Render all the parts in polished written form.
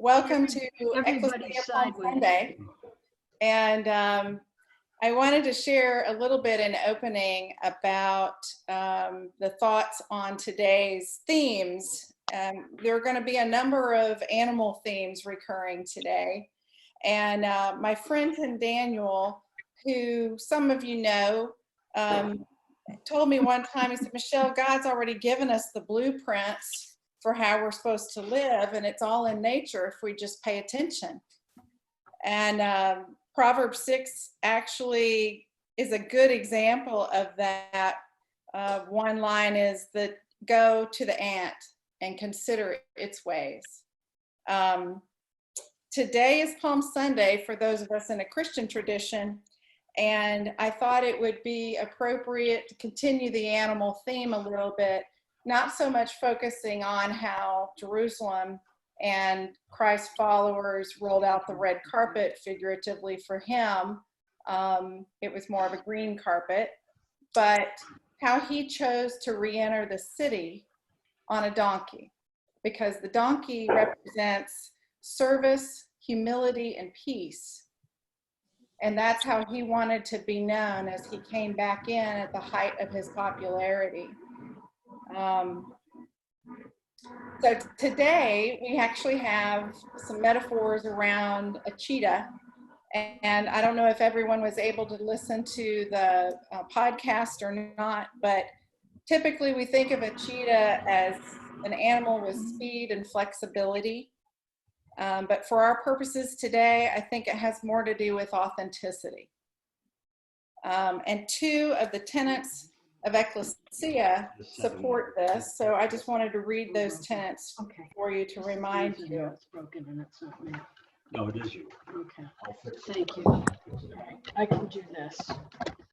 welcome to Everybody's Ecclesia Palm sideways. Sunday. And I wanted to share a little bit in opening about the thoughts on today's themes. There are going to be a number of animal themes recurring today. And my friend Daniel, who some of you know, told me one time, he said, Michelle, God's already given us the blueprints for how we're supposed to live, and it's all in nature if we just pay attention. And Proverbs 6 actually is a good example of that. One line is that go to the ant and consider its ways. Today is Palm Sunday for those of us in a Christian tradition, and I thought it would be appropriate to continue the animal theme a little bit, not so much focusing on how Jerusalem and Christ's followers rolled out the red carpet figuratively for him. It was more of a green carpet, but how he chose to re-enter the city on a donkey, because the donkey represents service, humility, and peace. And that's how he wanted to be known as he came back in at the height of his popularity. So today we actually have some metaphors around a cheetah, and I don't know if everyone was able to listen to the podcast or not, but typically we think of a cheetah as an animal with speed and flexibility, but for our purposes today, I think it has more to do with authenticity. And two of the tenets of Ecclesia support this, so I just wanted to read those tenets for you to remind you. It's broken and it's not me. No, it is you. Okay. Thank you. I can do this.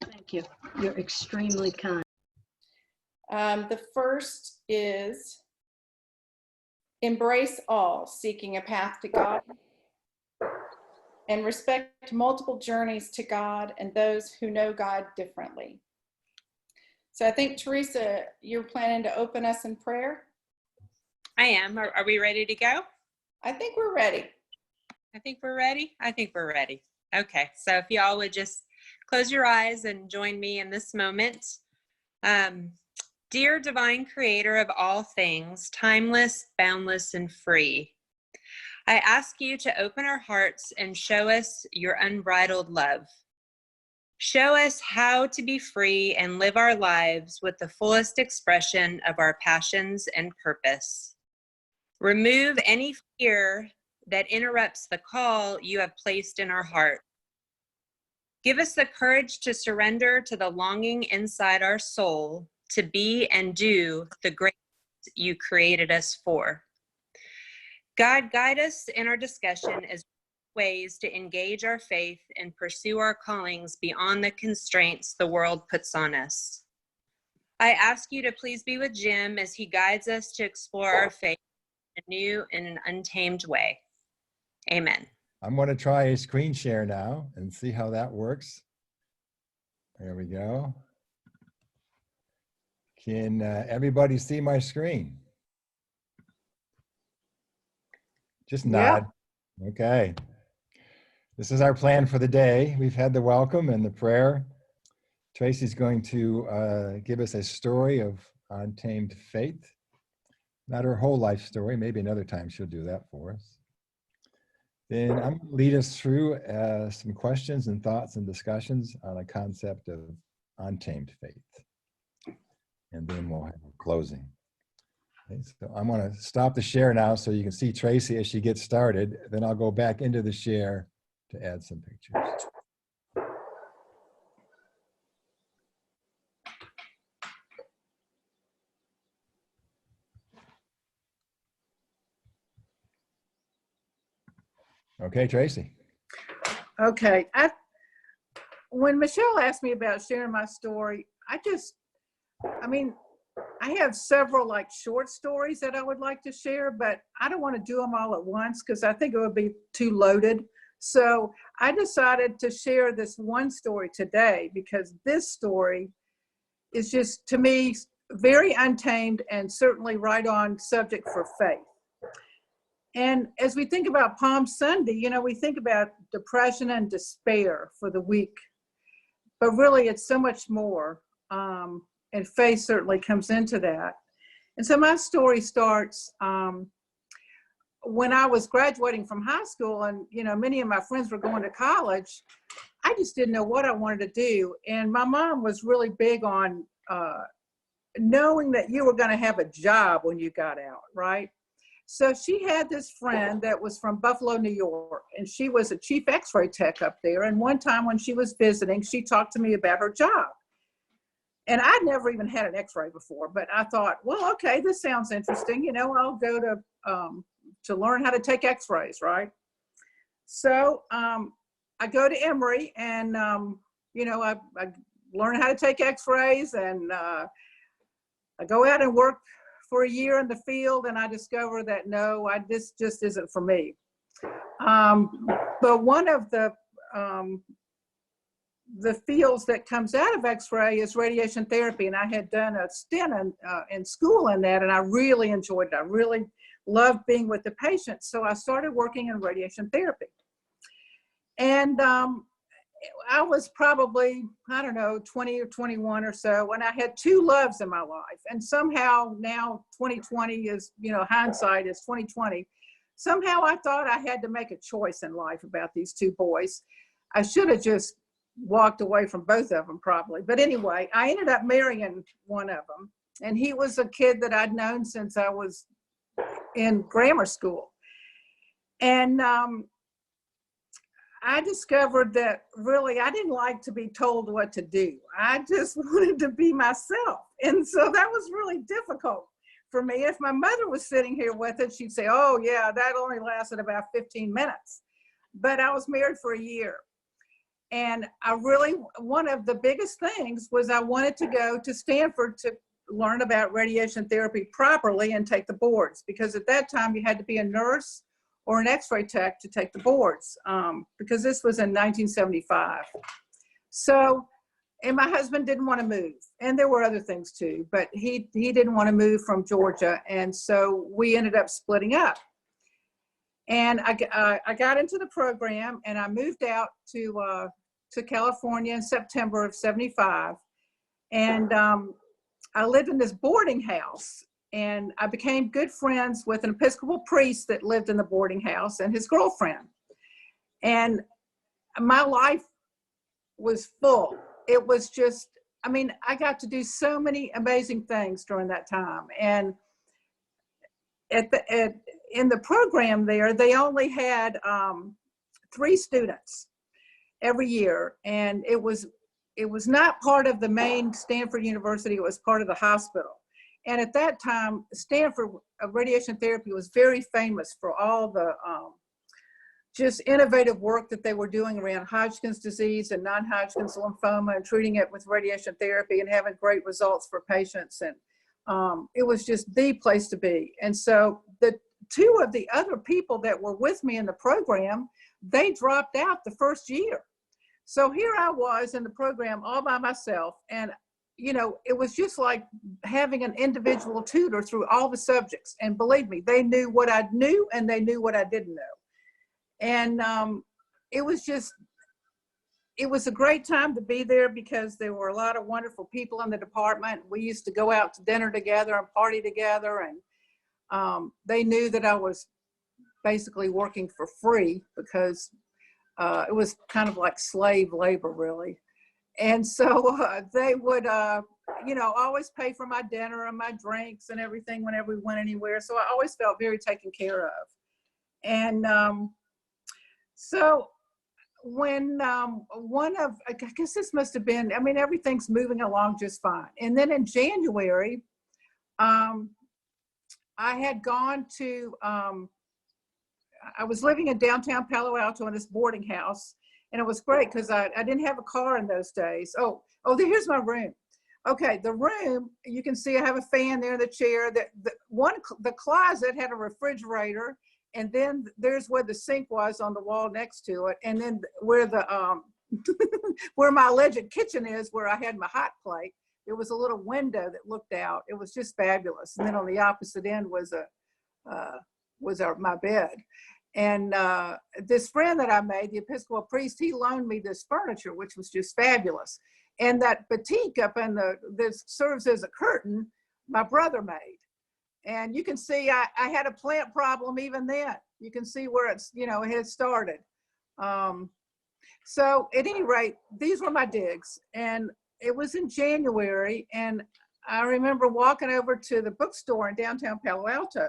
Thank you. You're extremely kind. The first is embrace all, seeking a path to God, and respect multiple journeys to God and those who know God differently. So I think, Teresa, you're planning to open us in prayer? I am. Are we ready to go? I think we're ready. I think we're ready. I think we're ready. Okay. So if y'all would just close your eyes and join me in this moment. Dear divine creator of all things, timeless, boundless, and free, I ask you to open our hearts and show us your unbridled love. Show us how to be free and live our lives with the fullest expression of our passions and purpose. Remove any fear that interrupts the call you have placed in our heart. Give us the courage to surrender to the longing inside our soul to be and do the great you created us for. God, guide us in our discussion as ways to engage our faith and pursue our callings beyond the constraints the world puts on us. I ask you to please be with Jim as he guides us to explore our faith in a new and an untamed way. Amen. I'm going to try a screen share now and see how that works. There we go. Can everybody see my screen? Just nod. Yeah. Okay. This is our plan for the day. We've had the welcome and the prayer. Tracy's going to give us a story of untamed faith. Not her whole life story. Maybe another time she'll do that for us. Then I'm going to lead us through some questions and thoughts and discussions on a concept of untamed faith. And then we'll have a closing. Okay, so I'm going to stop the share now so you can see Tracy as she gets started. Then I'll go back into the share to add some pictures. Okay, Tracy. Okay. When Michelle asked me about sharing my story, I have several like short stories that I would like to share, but I don't want to do them all at once because I think it would be too loaded. So I decided to share this one story today because this story is just, to me, very untamed and certainly right on subject for faith. And as we think about Palm Sunday, you know, we think about depression and despair for the week, but really it's so much more. And faith certainly comes into that. And so my story starts when I was graduating from high school, and, you know, many of my friends were going to college. I just didn't know what I wanted to do. And my mom was really big on knowing that you were going to have a job when you got out, right? So she had this friend that was from Buffalo, New York, and she was a chief x-ray tech up there. And one time when she was visiting, she talked to me about her job. And I'd never even had an x-ray before, but I thought, well, okay, this sounds interesting. You know, I'll go to learn how to take x-rays, right? So I go to Emory, and, you know, I learn how to take x-rays, and I go out and work for a year in the field, and I discover that, no, this just isn't for me. But one of the fields that comes out of x-ray is radiation therapy, and I had done a stint in school in that, and I really enjoyed it. I really loved being with the patients, so I started working in radiation therapy. And I was probably, I don't know, 20 or 21 or so, and I had two loves in my life. And somehow now 2020 is, you know, hindsight is 2020. Somehow I thought I had to make a choice in life about these two boys. I should have just walked away from both of them probably. But anyway, I ended up marrying one of them. And he was a kid that I'd known since I was in grammar school. And I discovered that really I didn't like to be told what to do. I just wanted to be myself. And so that was really difficult for me. If my mother was sitting here with it, she'd say, oh yeah, that only lasted about 15 minutes. But I was married for a year. And one of the biggest things was I wanted to go to Stanford to learn about radiation therapy properly and take the boards, because at that time you had to be a nurse or an x-ray tech to take the boards, because this was in 1975. So, and my husband didn't want to move, and there were other things too, but he didn't want to move from Georgia, and so we ended up splitting up. And I got into the program, and I moved out to California in September of '75, and I lived in this boarding house. And I became good friends with an Episcopal priest that lived in the boarding house and his girlfriend. And my life was full. It was just, I mean, I got to do so many amazing things during that time. And in the program there, they only had 3 students every year. And it was not part of the main Stanford University, it was part of the hospital. And at that time, Stanford radiation therapy was very famous for all the just innovative work that they were doing around Hodgkin's disease and non-Hodgkin's lymphoma, and treating it with radiation therapy and having great results for patients. And it was just the place to be. And so the 2 of the other people that were with me in the program, they dropped out the first year. So here I was in the program all by myself, and you know, it was just like having an individual tutor through all the subjects. And believe me, they knew what I knew and they knew what I didn't know. And it was a great time to be there, because there were a lot of wonderful people in the department. We used to go out to dinner together and party together. And they knew that I was basically working for free, because it was kind of like slave labor, really. And so they would, you know, always pay for my dinner and my drinks and everything whenever we went anywhere. So I always felt very taken care of. And so when I guess this must have been, I mean, everything's moving along just fine. And then in January, I had gone to, I was living in downtown Palo Alto in this boarding house. And it was great because I didn't have a car in those days. Oh, here's my room. Okay, the room, you can see I have a fan there in the chair. The closet had a refrigerator, and then there's where the sink was on the wall next to it. And then where where my alleged kitchen is, where I had my hot plate, there was a little window that looked out. It was just fabulous. And then on the opposite end was my bed. And this friend that I made, the Episcopal priest, he loaned me this furniture, which was just fabulous. And that batik up in that serves as a curtain, my brother made. And you can see I had a plant problem even then. You can see where it's, it had started. So at any rate, these were my digs. And it was in January. And I remember walking over to the bookstore in downtown Palo Alto.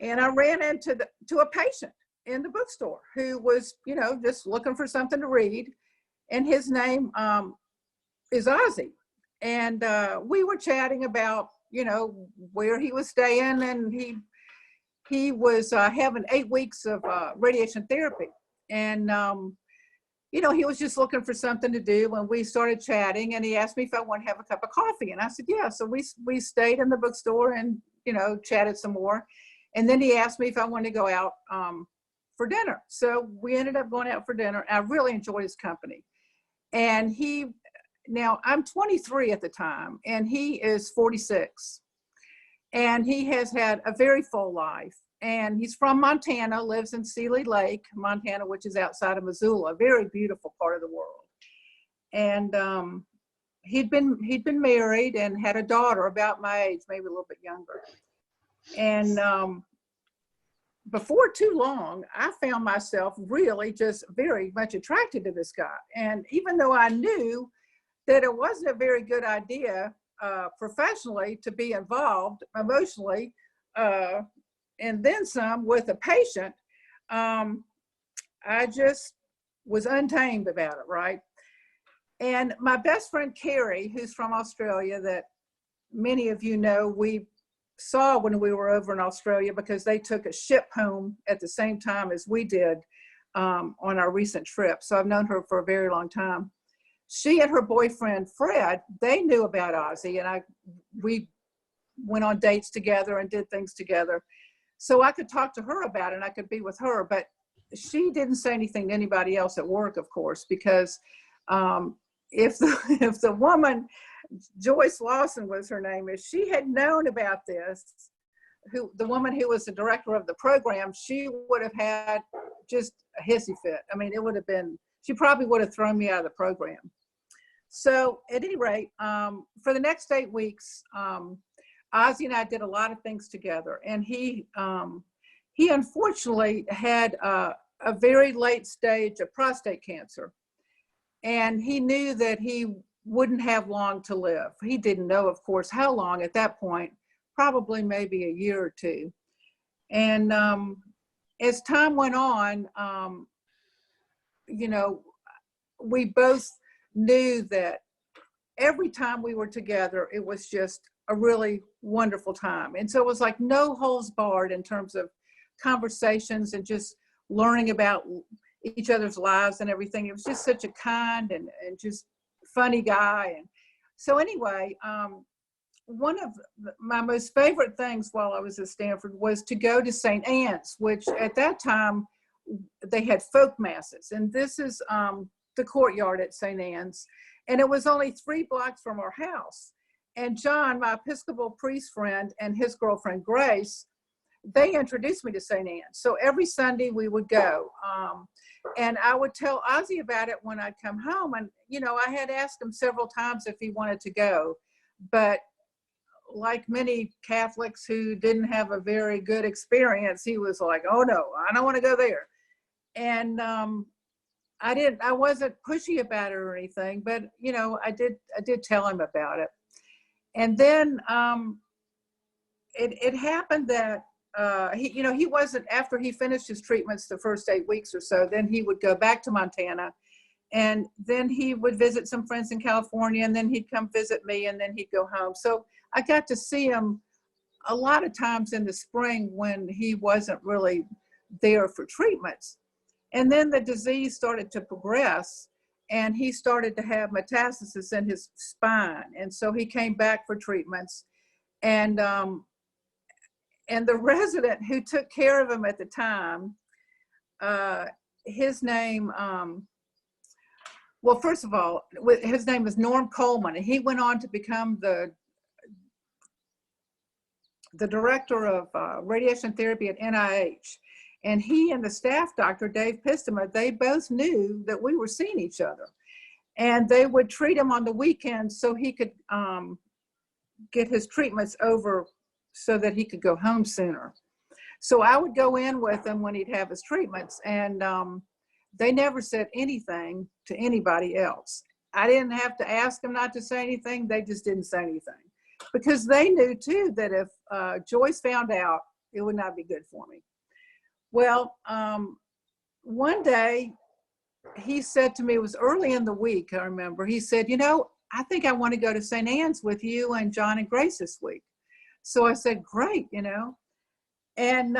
And I ran into a patient in the bookstore who was, just looking for something to read. And his name is Ozzy. And we were chatting about, where he was staying. And he was having 8 weeks of radiation therapy. And, he was just looking for something to do when we started chatting. And he asked me if I wanted to have a cup of coffee. And I said, yeah. So we stayed in the bookstore and, chatted some more. And then he asked me if I wanted to go out for dinner. So we ended up going out for dinner. I really enjoyed his company. And now I'm 23 at the time, and he is 46. And he has had a very full life. And he's from Montana, lives in Seeley Lake, Montana, which is outside of Missoula, a very beautiful part of the world. And he'd been married and had a daughter about my age, maybe a little bit younger. And before too long, I found myself really just very much attracted to this guy. And even though I knew that it wasn't a very good idea professionally to be involved emotionally, and then some with a patient, I just was untamed about it, right? And my best friend, Carrie, who's from Australia, that many of you know, we saw when we were over in Australia because they took a ship home at the same time as we did on our recent trip. So I've known her for a very long time. She and her boyfriend, Fred, they knew about Ozzy, and we went on dates together and did things together. So I could talk to her about it and I could be with her, but she didn't say anything to anybody else at work, of course, because if the woman, Joyce Lawson was her name, if she had known about this, the woman who was the director of the program, she would have had just a hissy fit. I mean, she probably would have thrown me out of the program. So at any rate, for the next 8 weeks, Ozzy and I did a lot of things together, and he unfortunately had a very late stage of prostate cancer, and he knew that he wouldn't have long to live. He didn't know, of course, how long at that point, probably maybe a year or two. And as time went on, we both knew that every time we were together, it was just a really wonderful time. And so it was like no holds barred in terms of conversations and just learning about each other's lives and everything. It was just such a kind and just funny guy. And so anyway, one of my most favorite things while I was at Stanford was to go to St. Anne's, which at that time they had folk masses. And this is the courtyard at St. Anne's. And it was only 3 blocks from our house. And John, my Episcopal priest friend, and his girlfriend, Grace, they introduced me to St. Anne's. So every Sunday we would go. And I would tell Ozzy about it when I'd come home. And, I had asked him several times if he wanted to go. But like many Catholics who didn't have a very good experience, he was like, oh no, I don't want to go there. And I wasn't pushy about it or anything, but I did tell him about it. And then it happened that he wasn't, after he finished his treatments the first 8 weeks or so, then he would go back to Montana, and then he would visit some friends in California, and then he'd come visit me, and then he'd go home. So I got to see him a lot of times in the spring when he wasn't really there for treatments. And then the disease started to progress, and he started to have metastasis in his spine. And so he came back for treatments. And the resident who took care of him at the time, his name, well, first of all, his name was Norm Coleman, and he went on to become the the director of radiation therapy at NIH. And he and the staff doctor, Dave Pistema, they both knew that we were seeing each other. And they would treat him on the weekends so he could get his treatments over so that he could go home sooner. So I would go in with him when he'd have his treatments, and they never said anything to anybody else. I didn't have to ask them not to say anything. They just didn't say anything because they knew too that if Joyce found out, it would not be good for me. Well, one day he said to me, it was early in the week, I remember, he said, you know, I think I want to go to St. Anne's with you and John and Grace this week. So I said, great, you know. And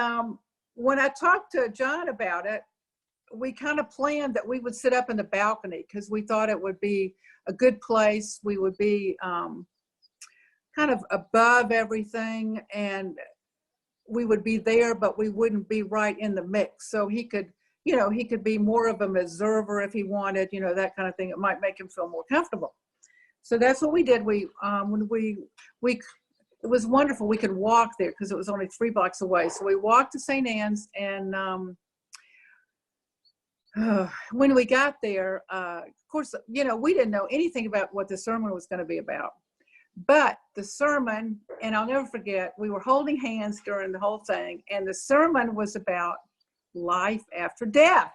when I talked to John about it, we kind of planned that we would sit up in the balcony because we thought it would be a good place. We would be kind of above everything, and we would be there, but we wouldn't be right in the mix. So he could, you know, he could be more of an observer if he wanted, you know, that kind of thing. It might make him feel more comfortable. So that's what we did. It was wonderful. We could walk there because it was only 3 blocks away. So we walked to St. Anne's, and when we got there, of course, you know, we didn't know anything about what the sermon was going to be about. But the sermon, and I'll never forget, we were holding hands during the whole thing, and the sermon was about life after death.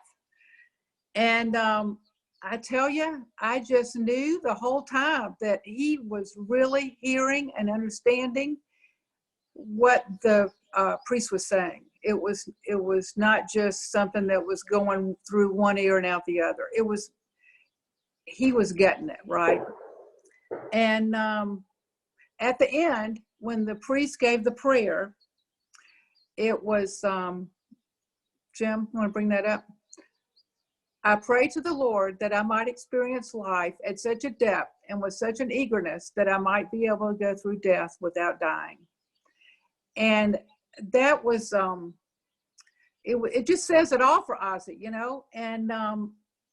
And I tell you, I just knew the whole time that he was really hearing and understanding what the priest was saying. It was not just something that was going through one ear and out the other. He was getting it, right? And at the end, when the priest gave the prayer, it was, Jim, you want to bring that up? I pray to the Lord that I might experience life at such a depth and with such an eagerness that I might be able to go through death without dying. And that was, it just says it all for Ozzy, you know? And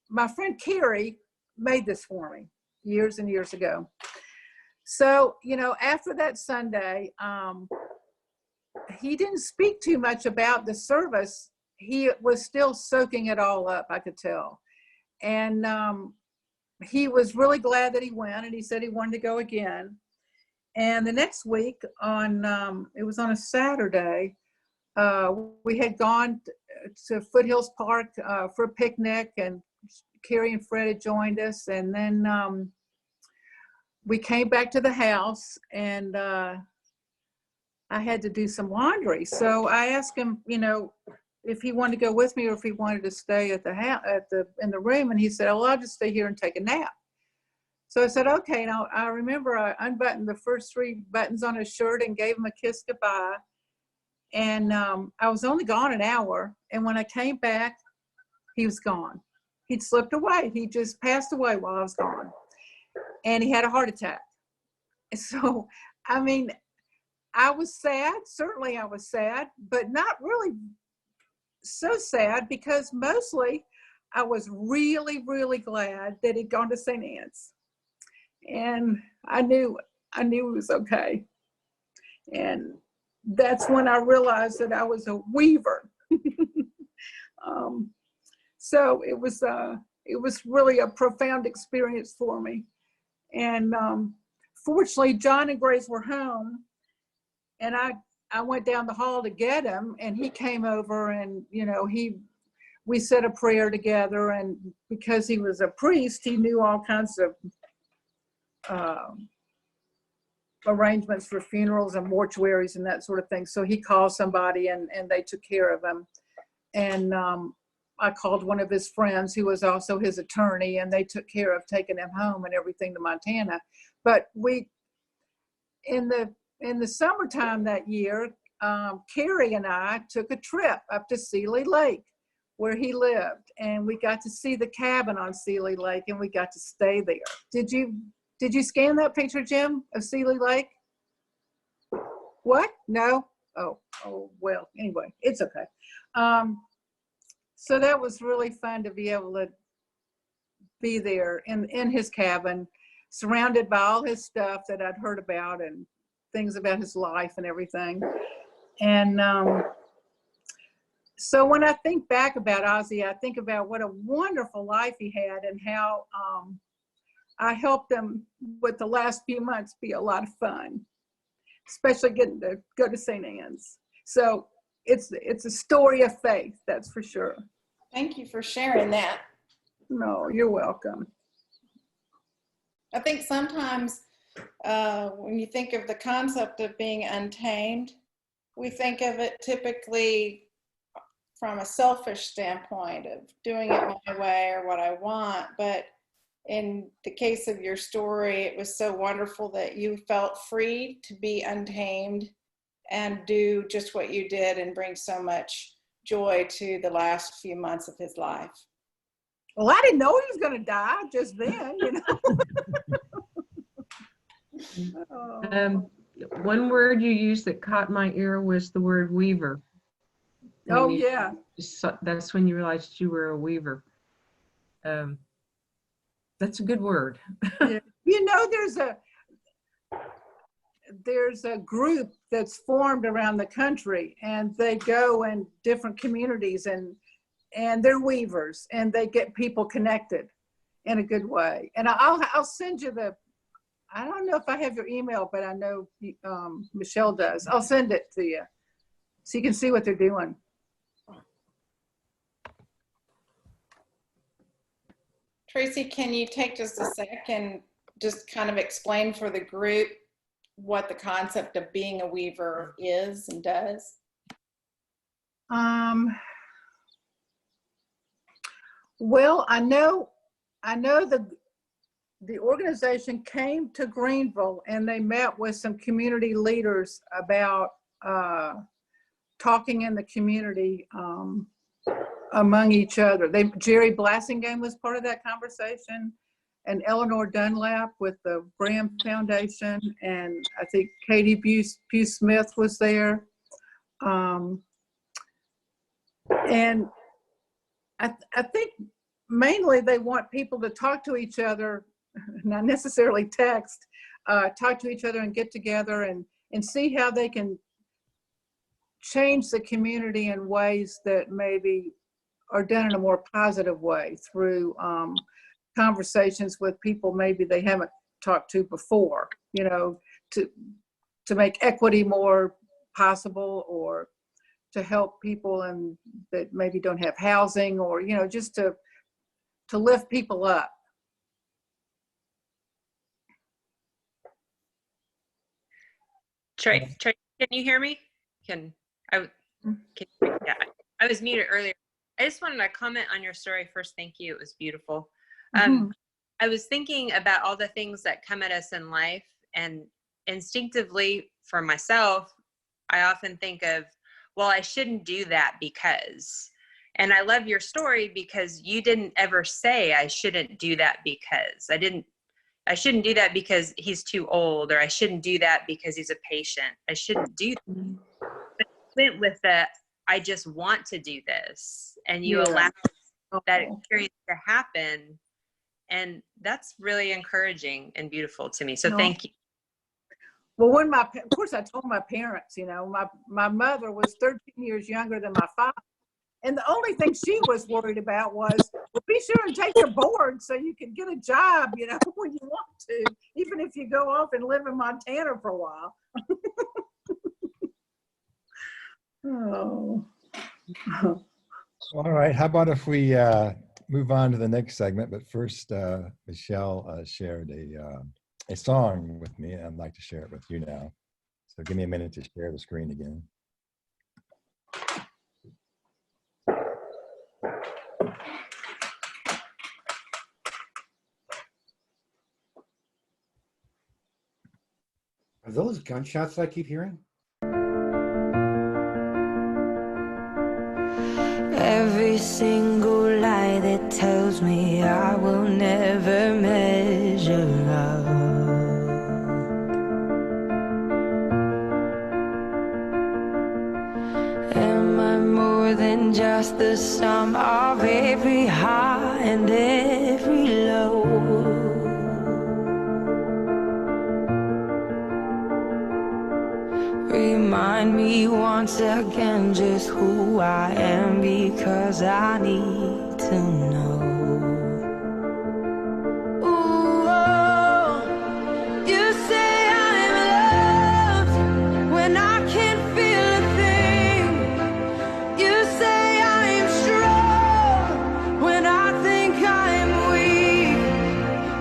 my friend Carrie made this for me years and years ago. So, you know, after that Sunday, he didn't speak too much about the service. He was still soaking it all up, I could tell. And he was really glad that he went, and he said he wanted to go again. And the next week it was on a Saturday, we had gone to Foothills Park for a picnic, and Carrie and Fred had joined us. And then we came back to the house, and I had to do some laundry. So I asked him, you know, if he wanted to go with me or if he wanted to stay at the house, in the room. And he said, oh, I'll just stay here and take a nap. So I said, okay. Now I remember I unbuttoned the first 3 buttons on his shirt and gave him a kiss goodbye. And I was only gone an hour. And when I came back, he was gone. He'd slipped away. He just passed away while I was gone. And he had a heart attack. So, I mean, I was sad. Certainly I was sad, but not really so sad, because mostly I was really, really glad that he'd gone to St. Anne's. And I knew it was okay. And that's when I realized that I was a weaver. So it was really a profound experience for me. And fortunately, John and Grace were home, and I went down the hall to get him, and he came over, and, you know, we said a prayer together, and because he was a priest, he knew all kinds of arrangements for funerals and mortuaries and that sort of thing. So he called somebody, and they took care of him. And I called one of his friends who was also his attorney, and they took care of taking him home and everything to Montana. But in the summertime that year, Carrie and I took a trip up to Seeley Lake, where he lived, and we got to see the cabin on Seeley Lake, and we got to stay there. Did you scan that picture, Jim, of Seeley Lake? What? No? Oh, well, anyway, it's okay. So that was really fun to be able to be there in his cabin, surrounded by all his stuff that I'd heard about, and things about his life and everything. And so when I think back about Ozzy, I think about what a wonderful life he had and how I helped him with the last few months be a lot of fun, especially getting to go to St. Anne's. So it's a story of faith, that's for sure. Thank you for sharing that. No, you're welcome. I think sometimes when you think of the concept of being untamed, we think of it typically from a selfish standpoint of doing it my way or what I want. But in the case of your story, it was so wonderful that you felt free to be untamed and do just what you did and bring so much joy to the last few months of his life. Well, I didn't know he was going to die just then, you know. One word you used that caught my ear was the word weaver. Oh, yeah. That's when you realized you were a weaver. That's a good word. Yeah. You know, there's a group that's formed around the country, and they go in different communities, and they're weavers, and they get people connected in a good way. And I'll send you I don't know if I have your email, but I know Michelle does. I'll send it to you so you can see what they're doing. Tracy, can you take just a second, just kind of explain for the group what the concept of being a weaver is and does? Well, I know the organization came to Greenville, and they met with some community leaders about talking in the community among each other. Jerry Blassingame was part of that conversation, and Eleanor Dunlap with the Graham Foundation, and I think Katie Pugh Smith was there. And I think mainly they want people to talk to each other, not necessarily text, talk to each other and get together and see how they can change the community in ways that maybe are done in a more positive way through conversations with people maybe they haven't talked to before, you know, to make equity more possible, or to help people that maybe don't have housing, or, you know, just to lift people up. Trey, can you hear me? Yeah, I was muted earlier. I just wanted to comment on your story first. Thank you. It was beautiful. I was thinking about all the things that come at us in life, and instinctively for myself, I often think of, well, I shouldn't do that because. And I love your story because you didn't ever say I shouldn't do that because. I shouldn't do that because he's too old, or I shouldn't do that because he's a patient. I shouldn't do that. But you went with the, I just want to do this. And you allowed that experience to happen. And that's really encouraging and beautiful to me. So thank you. Well, of course I told my parents, you know, my mother was 13 years younger than my father. And the only thing she was worried about was, well, be sure and take your board so you can get a job, you know, when you want to, even if you go off and live in Montana for a while. Oh. All right. How about if we move on to the next segment? But first, Michelle shared a song with me, and I'd like to share it with you now. So give me a minute to share the screen again. Are those gunshots I keep hearing? Every single lie that tells me I will never measure up. Am I more than just the sum of every high and every low? remind me once again just who I am, because I need to know. Ooh, oh, you say I'm loved when I can't feel a thing. You say I'm strong when I think I'm weak.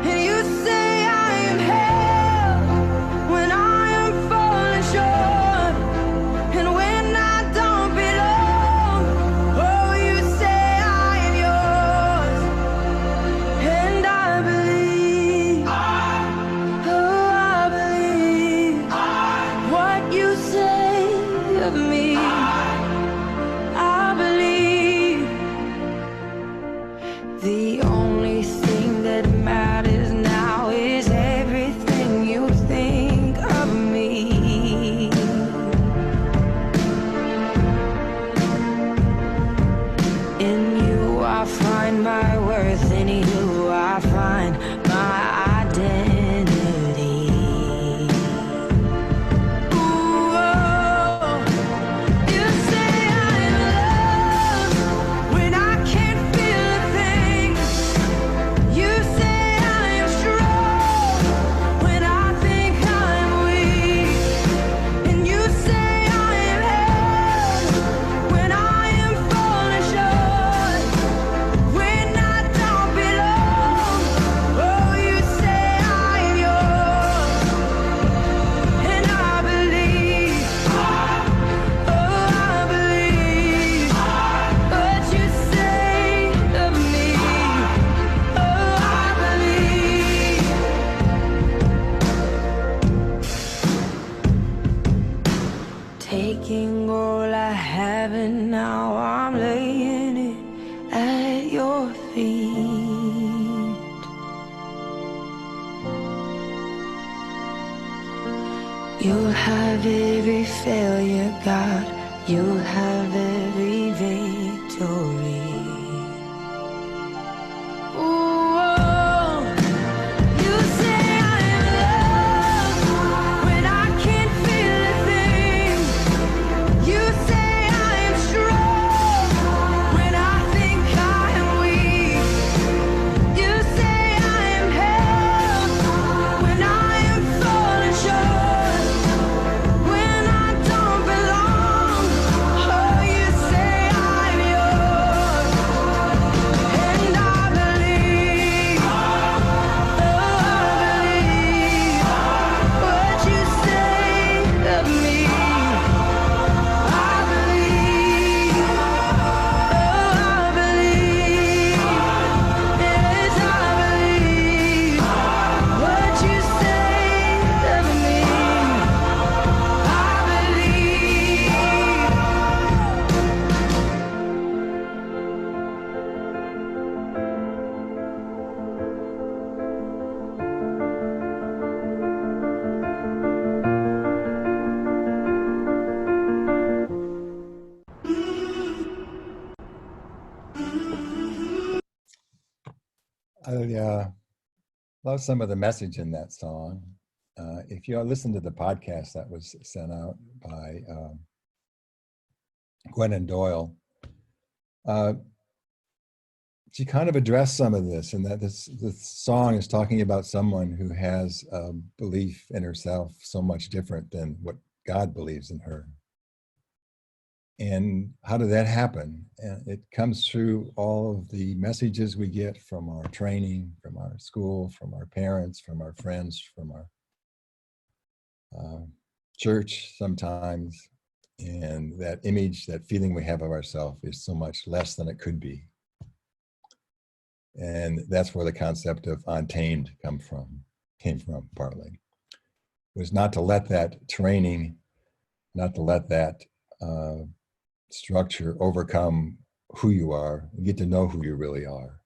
And you say I am held when I am falling short. And when I don't belong, oh, you say I am yours. And I believe, oh, I believe what you say of me. I believe the only thing that matters now is everything you think of me. In you I find my worth, in you I find my identity. Ooh, oh, you say I'm loved when I can't feel a thing. You say I'm strong when I think I'm weak. And you say I am held when I am falling short. When I don't belong, oh, you say I am yours. And I believe, oh, I believe what you say of me. Oh, I believe. Taking all I have and now I'm laying it at your feet. You'll have every failure, God. You'll have every victory. Ooh, oh, you say I'm loved when I can't feel a thing. You say I'm strong when I think I'm weak. You say I'm held when I am falling short. When I don't belong, oh, you say I'm yours. And I believe, oh, I believe what you say of me. I believe, oh, I believe, yes, I believe what you say of me. I I love some of the message in that song. If you listen to the podcast that was sent out by Glennon Doyle, she kind of addressed some of this, and that this song is talking about someone who has a belief in herself so much different than what God believes in her. And how did that happen? And it comes through all of the messages we get from our training, from our school, from our parents, from our friends, from our church sometimes. And that image, that feeling we have of ourselves is so much less than it could be. And that's where the concept of Untamed came from partly. Was not to let that training, not to let that structure overcome who you are, and get to know who you really are.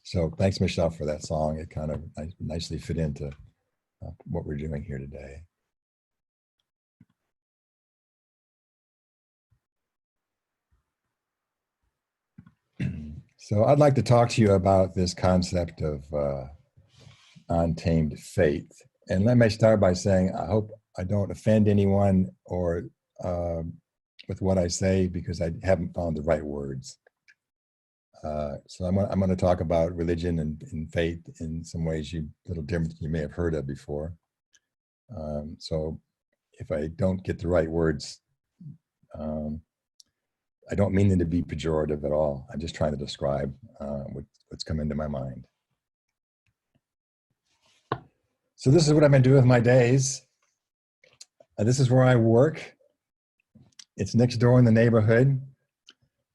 So thanks, Michelle, for that song. It kind of nicely fit into what we're doing here today. So I'd like to talk to you about this concept of untamed faith. And let me start by saying, I hope I don't offend anyone or with what I say because I haven't found the right words. So I'm going to talk about religion and faith in some ways little different you may have heard of before. So if I don't get the right words, I don't mean them to be pejorative at all. I'm just trying to describe what's come into my mind. So this is what I've been doing with my days. This is where I work. It's next door in the neighborhood.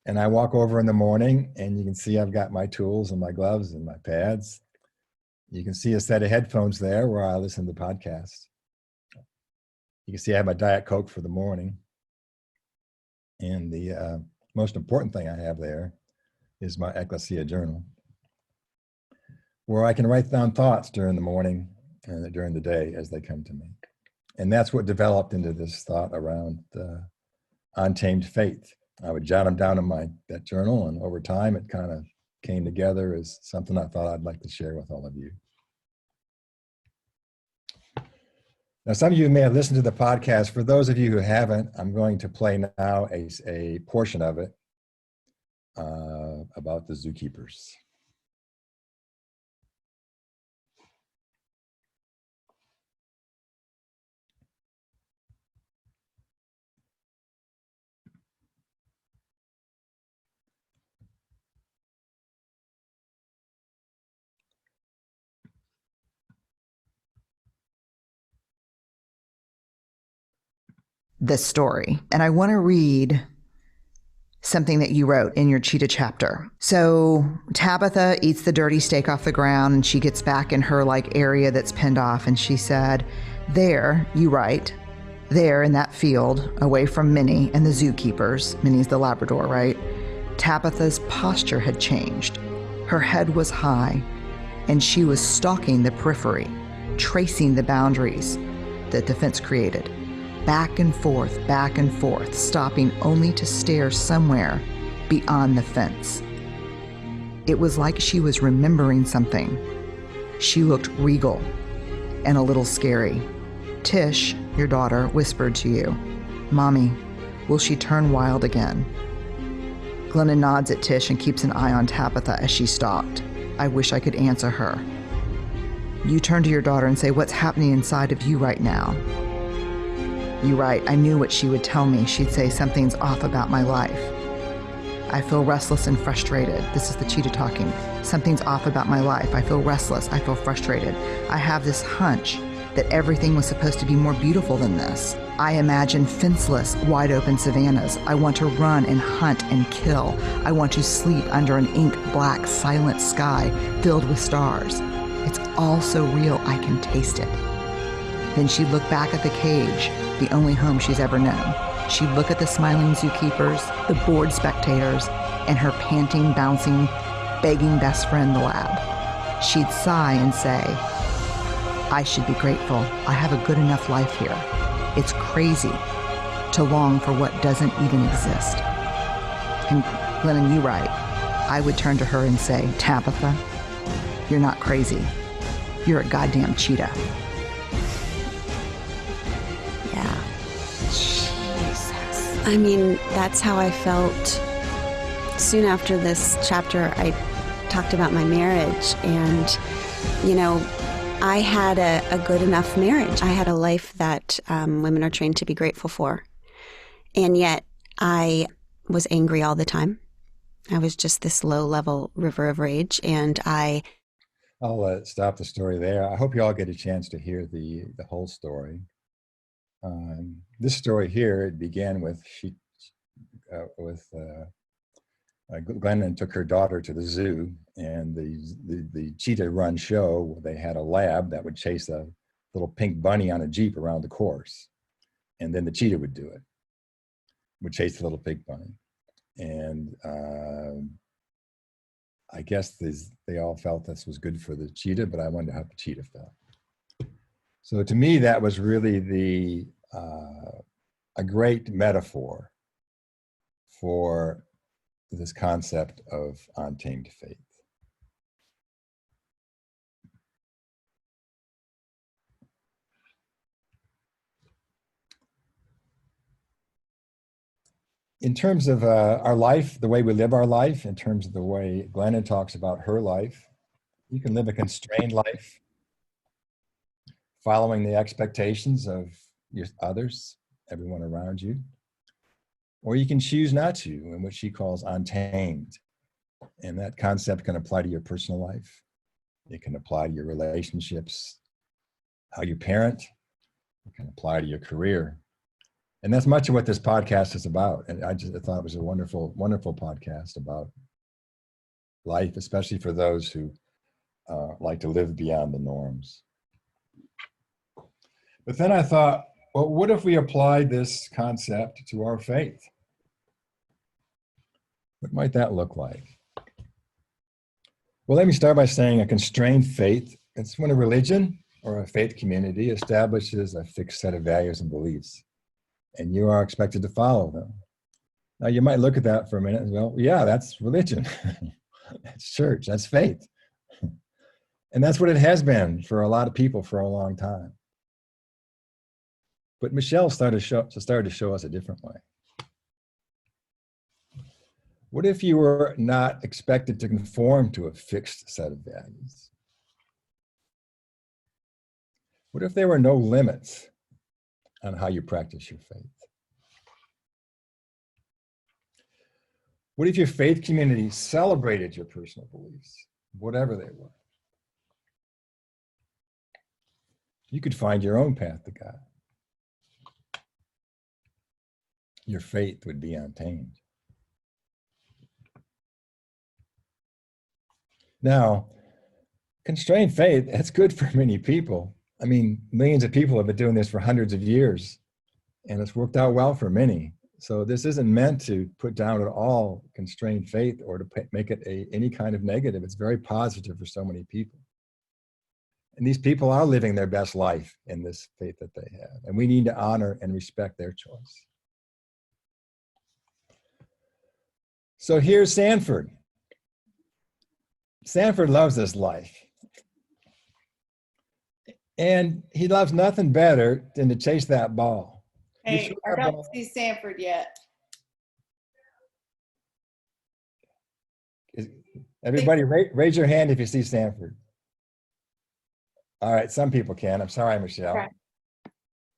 And I walk over in the morning and you can see I've got my tools and my gloves and my pads. You can see a set of headphones there where I listen to podcasts. You can see I have my Diet Coke for the morning. And the most important thing I have there is my Ecclesia journal, where I can write down thoughts during the morning and during the day as they come to me. And that's what developed into this thought around untamed faith. I would jot them down in that journal, and over time it kind of came together as something I thought I'd like to share with all of you. Now, some of you may have listened to the podcast. For those of you who haven't, I'm going to play now a portion of it about the zookeepers. This story. And I want to read something that you wrote in your Cheetah chapter. So Tabitha eats the dirty steak off the ground and she gets back in her area that's pinned off. And she said, there, you write, there in that field, away from Minnie and the zookeepers, Minnie's the Labrador, right? Tabitha's posture had changed. Her head was high and she was stalking the periphery, tracing the boundaries that the fence created. Back and forth, stopping only to stare somewhere beyond the fence. It was like she was remembering something. She looked regal and a little scary. Tish, your daughter, whispered to you, Mommy, will she turn wild again? Glennon nods at Tish and keeps an eye on Tabitha as she stalked. I wish I could answer her. You turn to your daughter and say, what's happening inside of you right now? You write, I knew what she would tell me. She'd say something's off about my life. I feel restless and frustrated. This is the cheetah talking. Something's off about my life. I feel restless. I feel frustrated. I have this hunch that everything was supposed to be more beautiful than this. I imagine fenceless, wide open savannas. I want to run and hunt and kill. I want to sleep under an ink black, silent sky filled with stars. It's all so real, I can taste it. Then she'd look back at the cage, the only home she's ever known. She'd look at the smiling zookeepers, the bored spectators, and her panting, bouncing, begging best friend, the lab. She'd sigh and say, I should be grateful. I have a good enough life here. It's crazy to long for what doesn't even exist. And Glennon, you write, I would turn to her and say, Tabitha, you're not crazy. You're a goddamn cheetah. Yeah. Jesus. I mean, that's how I felt. Soon after this chapter, I talked about my marriage, and, you know, I had a good enough marriage. I had a life that women are trained to be grateful for. And yet I was angry all the time. I was just this low-level river of rage, and I'll stop the story there. I hope you all get a chance to hear the whole story. This story here, it began with Glennon took her daughter to the zoo, and the Cheetah Run show, they had a lab that would chase a little pink bunny on a Jeep around the course. And then the cheetah would do it, would chase the little pink bunny. And I guess they all felt this was good for the cheetah, but I wonder how the cheetah felt. So to me, that was really a great metaphor for this concept of untamed faith. in terms of our life, the way we live our life, in terms of the way Glennon talks about her life, you can live a constrained life, following the expectations of your others, everyone around you. Or you can choose not to, in what she calls untamed. And that concept can apply to your personal life. It can apply to your relationships, how you parent. It can apply to your career. And that's much of what this podcast is about. And I thought it was a wonderful, wonderful podcast about life, especially for those who like to live beyond the norms. But then I thought, well, what if we applied this concept to our faith? What might that look like? Well, let me start by saying a constrained faith, it's when a religion or a faith community establishes a fixed set of values and beliefs, and you are expected to follow them. Now, you might look at that for a minute and go, yeah, that's religion. That's church, that's faith. And that's what it has been for a lot of people for a long time. But Michelle started to show us a different way. What if you were not expected to conform to a fixed set of values? What if there were no limits on how you practice your faith? What if your faith community celebrated your personal beliefs, whatever they were? You could find your own path to God. Your faith would be untamed. Now, constrained faith, that's good for many people. I mean, millions of people have been doing this for hundreds of years, and it's worked out well for many. So this isn't meant to put down at all constrained faith or to make it any kind of negative. It's very positive for so many people. And these people are living their best life in this faith that they have, and we need to honor and respect their choice. So here's Sanford. Sanford loves this life. And he loves nothing better than to chase that ball. Hey, I don't see Sanford yet. Everybody raise your hand if you see Sanford. All right, some people can. I'm sorry, Michelle.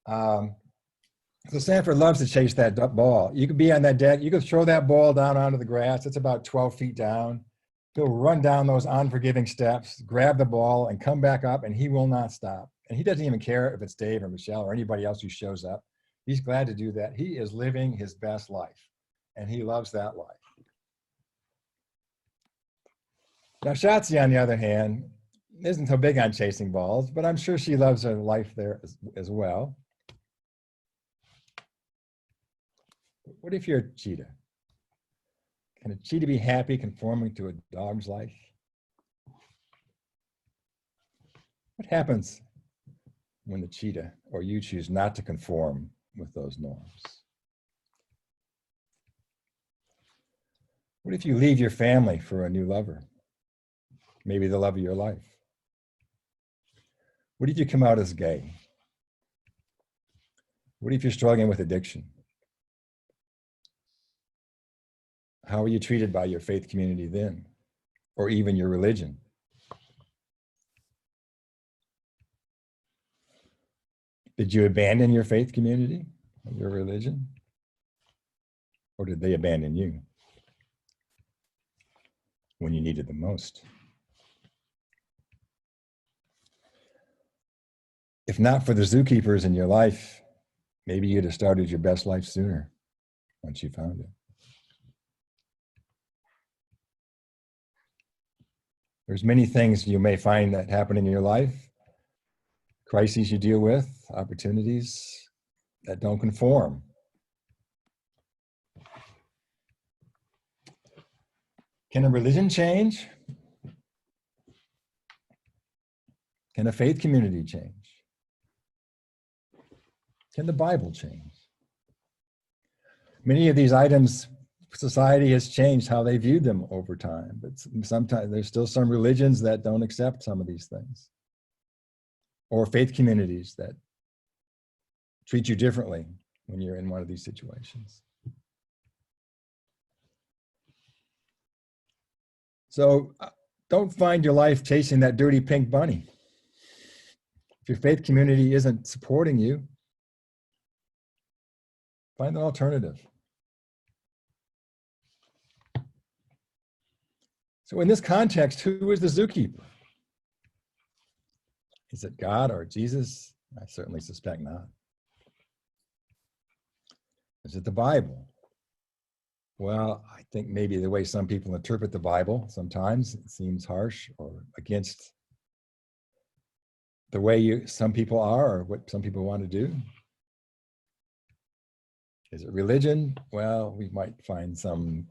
Okay. So Sanford loves to chase that ball. You could be on that deck. You could throw that ball down onto the grass. It's about 12 feet down. He'll run down those unforgiving steps, grab the ball, and come back up, and he will not stop. And he doesn't even care if it's Dave or Michelle or anybody else who shows up. He's glad to do that. He is living his best life, and he loves that life. Now, Shotzi, on the other hand, isn't so big on chasing balls, but I'm sure she loves her life there as well. What if you're a cheetah? Can a cheetah be happy conforming to a dog's life? What happens when the cheetah or you choose not to conform with those norms? What if you leave your family for a new lover? Maybe the love of your life. What if you come out as gay? What if you're struggling with addiction? How are you treated by your faith community then, or even your religion? Did you abandon your faith community, your religion? Or did they abandon you when you needed them most? If not for the zookeepers in your life, maybe you'd have started your best life sooner once you found it. There's many things you may find that happen in your life, crises you deal with, opportunities that don't conform. Can a religion change? Can a faith community change? Can the Bible change? Many of these items, society has changed how they viewed them over time, but sometimes there's still some religions that don't accept some of these things, or faith communities that treat you differently when you're in one of these situations. So don't find your life chasing that dirty pink bunny. If your faith community isn't supporting you, find an alternative. So in this context, who is the zookeeper? Is it God or Jesus? I certainly suspect not. Is it the Bible? Well, I think maybe the way some people interpret the Bible, sometimes it seems harsh or against the way some people are or what some people want to do. Is it religion? Well, we might find some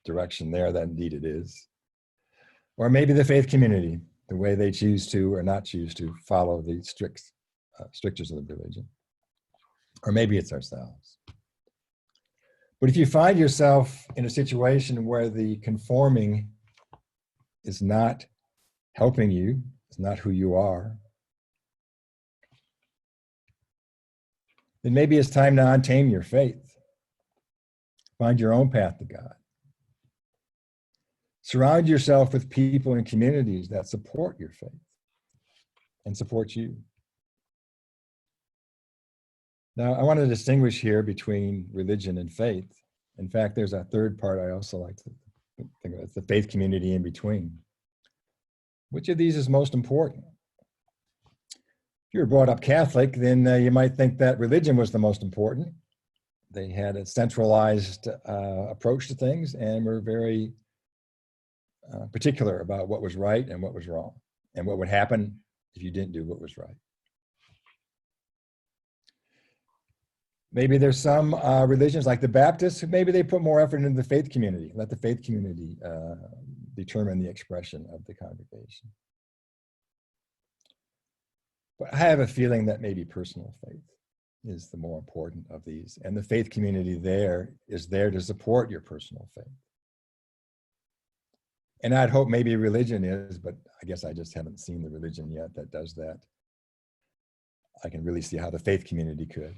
direction there that indeed it is. Or maybe the faith community, the way they choose to or not choose to follow the strictures of the religion. Or maybe it's ourselves. But if you find yourself in a situation where the conforming is not helping you, it's not who you are, then maybe it's time to untame your faith. Find your own path to God. Surround yourself with people and communities that support your faith and support you. Now, I want to distinguish here between religion and faith. In fact, there's a third part I also like to think of. It's the faith community in between. Which of these is most important? If you were brought up Catholic, then you might think that religion was the most important. They had a centralized approach to things and were very particular about what was right and what was wrong, and what would happen if you didn't do what was right. Maybe there's some religions like the Baptists, who maybe they put more effort into the faith community, let the faith community determine the expression of the congregation. But I have a feeling that maybe personal faith is the more important of these, and the faith community there is there to support your personal faith. And I'd hope maybe religion is, but I guess I just haven't seen the religion yet that does that. I can really see how the faith community could.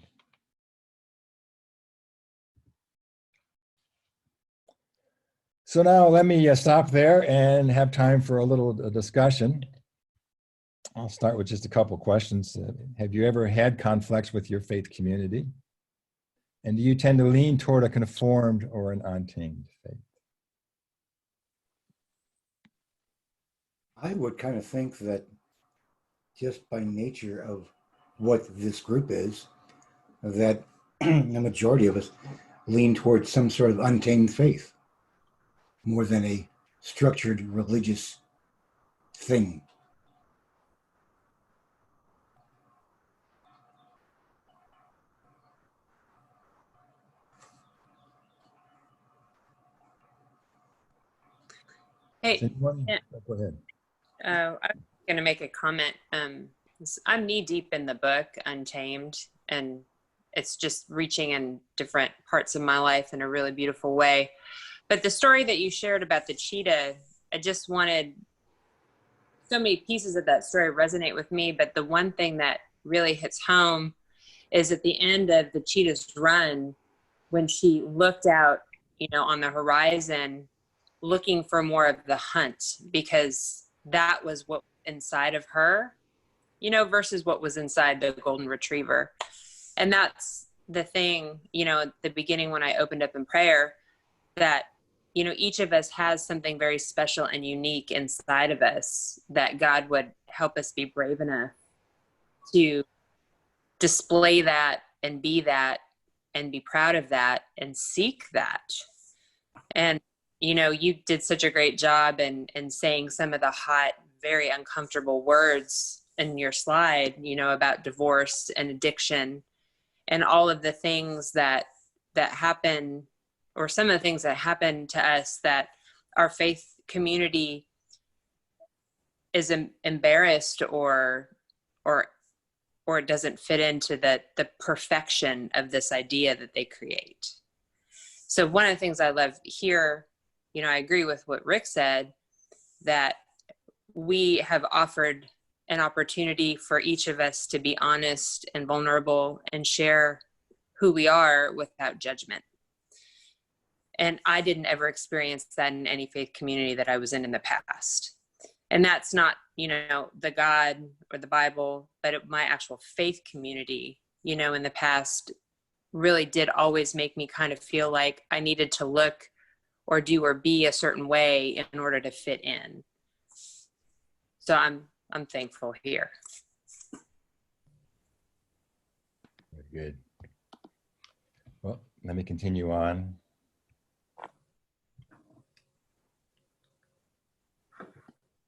So now let me stop there and have time for a little discussion. I'll start with just a couple questions. Have you ever had conflicts with your faith community? And do you tend to lean toward a conformed or an untamed faith? I would kind of think that just by nature of what this group is, that the majority of us lean towards some sort of untamed faith more than a structured religious thing. Hey, Anyone? Go ahead. I'm going to make a comment. I'm knee deep in the book, Untamed, and it's just reaching in different parts of my life in a really beautiful way. But the story that you shared about the cheetah, I just wanted so many pieces of that story resonate with me. But the one thing that really hits home is at the end of the cheetah's run, when she looked out, on the horizon, looking for more of the hunt, because that was what inside of her, versus what was inside the golden retriever. And that's the thing, at the beginning when I opened up in prayer, that, each of us has something very special and unique inside of us, that God would help us be brave enough to display that and be proud of that and seek that. And you did such a great job in saying some of the hot, very uncomfortable words in your slide, about divorce and addiction and all of the things that happen, or some of the things that happen to us that our faith community is embarrassed or it doesn't fit into the perfection of this idea that they create. So one of the things I love here, I agree with what Rick said, that we have offered an opportunity for each of us to be honest and vulnerable and share who we are without judgment. And I didn't ever experience that in any faith community that I was in the past. And that's not, the God or the Bible, but my actual faith community, in the past really did always make me kind of feel like I needed to look or do or be a certain way in order to fit in. So I'm thankful here. Very good. Well, let me continue on.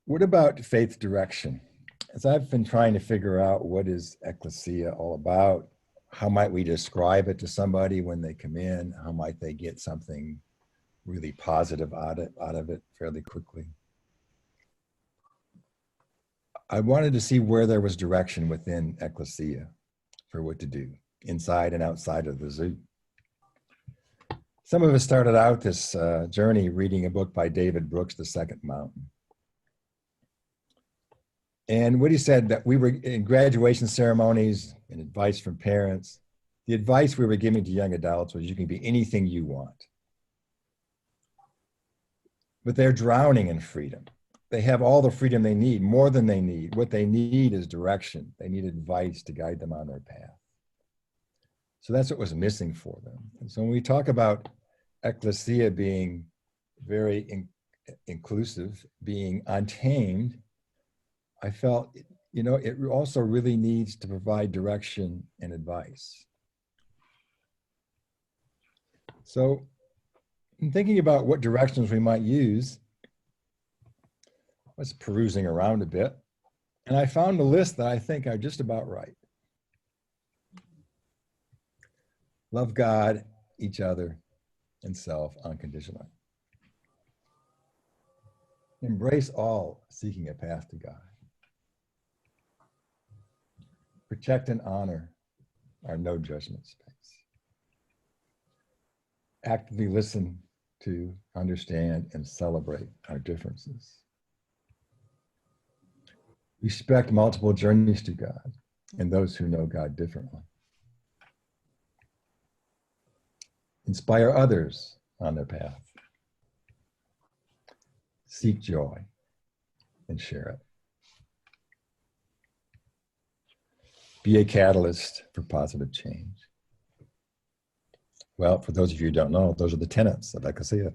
What about faith direction? As I've been trying to figure out what is ecclesia all about, how might we describe it to somebody when they come in? How might they get something really positive out of it fairly quickly? I wanted to see where there was direction within ecclesia for what to do, inside and outside of the zoo. Some of us started out this journey reading a book by David Brooks, The Second Mountain. And what he said, that we were in graduation ceremonies and advice from parents. The advice we were giving to young adults was you can be anything you want. But they're drowning in freedom. They have all the freedom they need, more than they need. What they need is direction. They need advice to guide them on their path. So that's what was missing for them. And so when we talk about ecclesia being very inclusive, being untamed, I felt, it also really needs to provide direction and advice. So in thinking about what directions we might use, I was perusing around a bit, and I found a list that I think are just about right. Love God, each other, and self unconditionally. Embrace all seeking a path to God. Protect and honor our no judgment space. Actively listen to, understand, and celebrate our differences. Respect multiple journeys to God and those who know God differently. Inspire others on their path. Seek joy and share it. Be a catalyst for positive change. Well, for those of you who don't know, those are the tenets of ecclesia.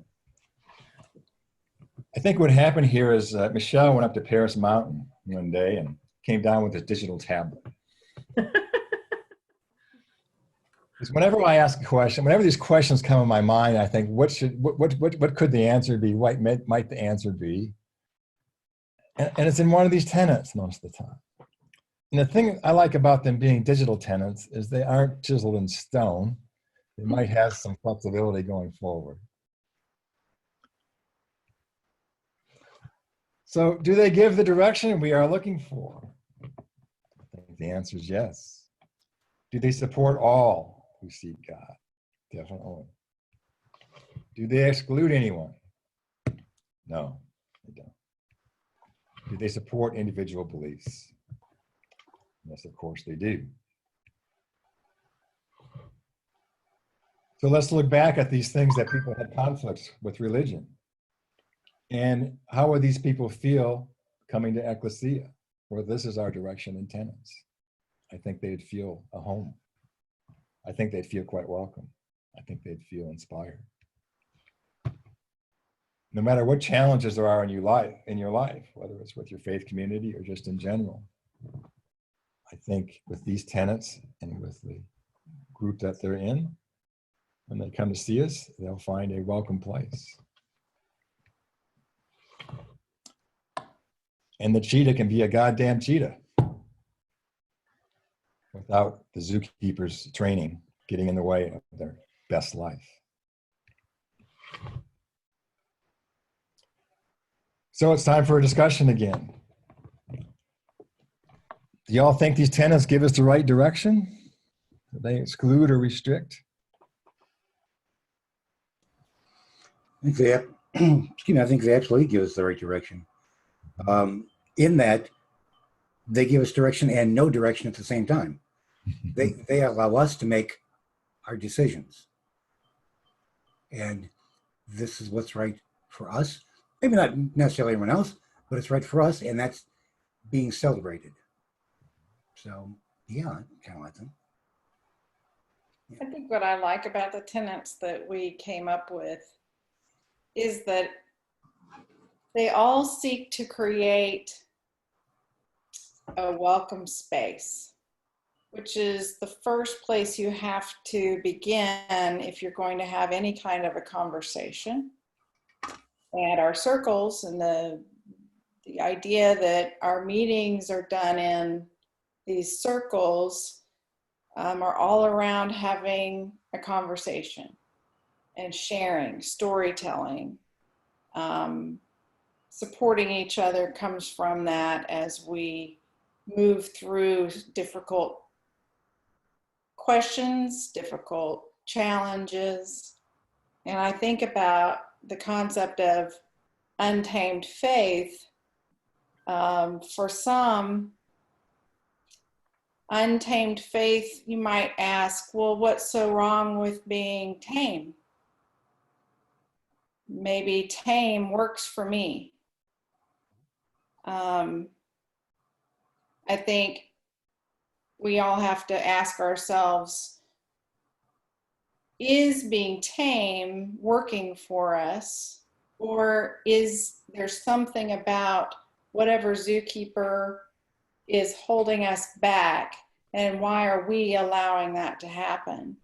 I think what happened here is Michelle went up to Paris Mountain one day and came down with a digital tablet. Because whenever I ask a question, whenever these questions come in my mind, I think, what could the answer be? What might the answer be? And it's in one of these tenets most of the time. And the thing I like about them being digital tenets is they aren't chiseled in stone. They might have some flexibility going forward. So do they give the direction we are looking for? I think the answer is yes. Do they support all who seek God? Definitely. Do they exclude anyone? No, they don't. Do they support individual beliefs? Yes, of course they do. So let's look back at these things that people had conflicts with religion. And how would these people feel coming to ecclesia? Well, this is our direction and tenets. I think they'd feel a home. I think they'd feel quite welcome. I think they'd feel inspired. No matter what challenges there are in your life, whether it's with your faith community or just in general, I think with these tenets and with the group that they're in, when they come to see us, they'll find a welcome place. And the cheetah can be a goddamn cheetah without the zookeeper's training getting in the way of their best life. So it's time for a discussion again. Do y'all think these tenets give us the right direction? Do they exclude or restrict? I think I think they absolutely give us the right direction. In that they give us direction and no direction at the same time. They allow us to make our decisions. And this is what's right for us. Maybe not necessarily everyone else, but it's right for us, and that's being celebrated. So yeah, I kind of like them. I think what I like about the tenets that we came up with is that they all seek to create a welcome space, which is the first place you have to begin if you're going to have any kind of a conversation. And our circles and the idea that our meetings are done in these circles are all around having a conversation and sharing, storytelling, supporting each other comes from that as we move through difficult questions, difficult challenges. And I think about the concept of untamed faith. For some, untamed faith, you might ask, well, what's so wrong with being tame? Maybe tame works for me. I think we all have to ask ourselves, is being tame working for us? Or is there something about whatever zookeeper is holding us back, and why are we allowing that to happen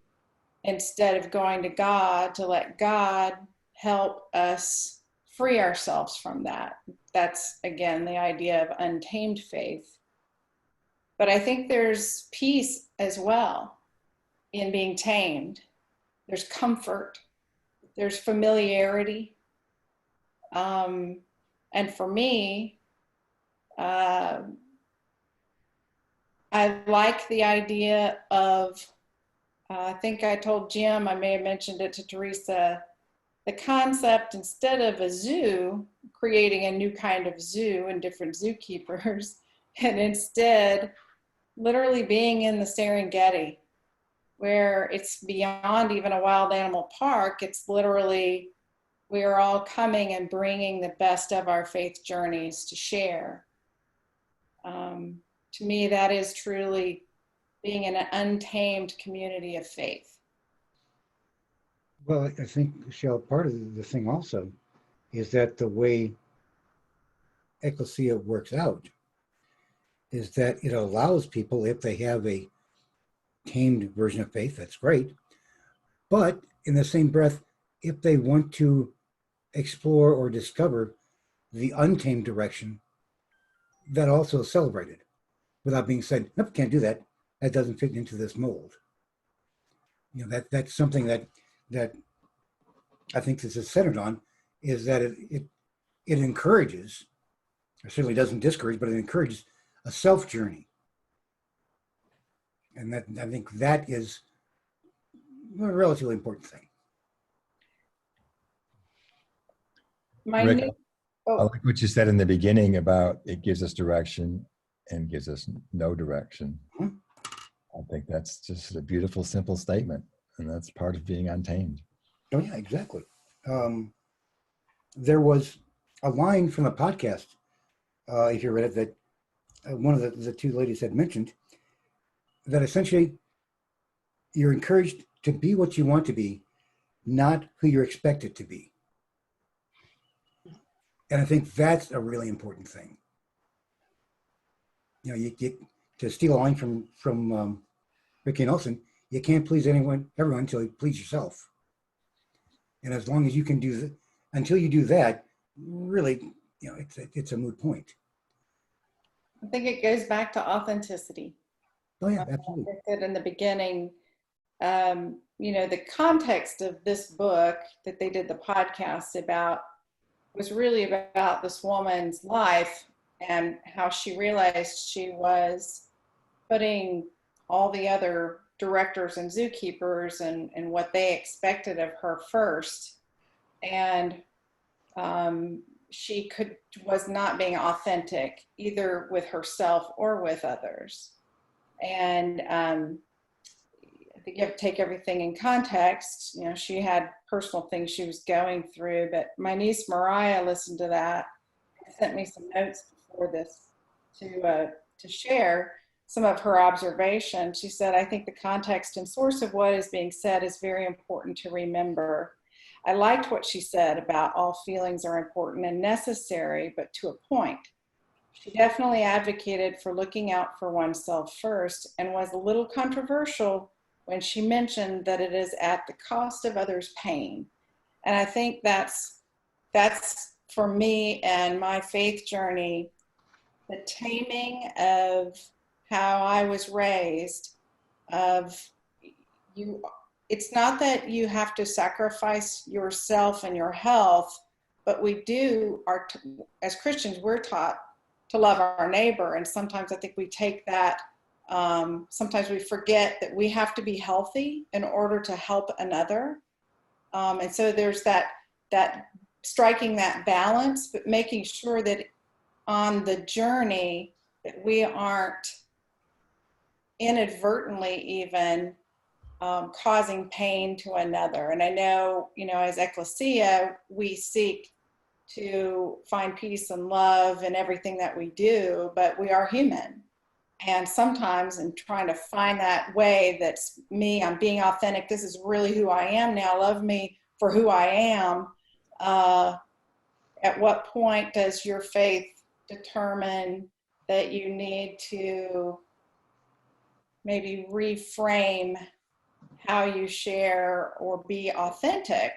instead of going to God to let God help us free ourselves from that? That's again the idea of untamed faith. But I think there's peace as well in being tamed. There's comfort, there's familiarity, and for me, I like the idea of, I think I told Jim, I may have mentioned it to Teresa, the concept instead of a zoo, creating a new kind of zoo and different zookeepers, and instead literally being in the Serengeti, where it's beyond even a wild animal park. It's literally, we are all coming and bringing the best of our faith journeys to share. To me, that is truly being in an untamed community of faith. Well, I think, Michelle, part of the thing also is that the way ecclesia works out is that it allows people, if they have a tamed version of faith, that's great. But in the same breath, if they want to explore or discover the untamed direction, that also is celebrated without being said, nope, can't do that. That doesn't fit into this mold. You know, that's something that I think this is centered on, is that it encourages, or certainly doesn't discourage, but it encourages a self journey. And that, I think that is a relatively important thing. Rick, I like what you said in the beginning about it gives us direction and gives us no direction. I think that's just a beautiful, simple statement. And that's part of being untamed. Oh, yeah, exactly. There was a line from the podcast, if you read it, that one of the two ladies had mentioned, that essentially you're encouraged to be what you want to be, not who you're expected to be. And I think that's a really important thing. You know, you get to steal a line from Ricky Nelson, you can't please everyone until you please yourself. And as long as you can do that, until you do that, really, you know, it's a moot point. I think it goes back to authenticity. Oh yeah, absolutely. Like I said in the beginning, you know, the context of this book that they did the podcast about was really about this woman's life and how she realized she was putting all the other directors and zookeepers and what they expected of her first. And she was not being authentic either with herself or with others. And think you have to take everything in context. You know, she had personal things she was going through, but my niece Mariah listened to that and sent me some notes before this to share some of her observations. She said, I think the context and source of what is being said is very important to remember. I liked what she said about all feelings are important and necessary, but to a point. She definitely advocated for looking out for oneself first and was a little controversial when she mentioned that it is at the cost of others' pain. And I think that's for me and my faith journey, the taming of how I was raised, of you. It's not that you have to sacrifice yourself and your health, but we do, as Christians, we're taught to love our neighbor. And sometimes I think we take that, sometimes we forget that we have to be healthy in order to help another. And so there's that striking that balance, but making sure that on the journey that we aren't inadvertently even causing pain to another. And I know, as ecclesia, we seek to find peace and love in everything that we do, but we are human. And sometimes in trying to find that way that's me, I'm being authentic, this is really who I am now, love me for who I am. At what point does your faith determine that you need to maybe reframe how you share or be authentic?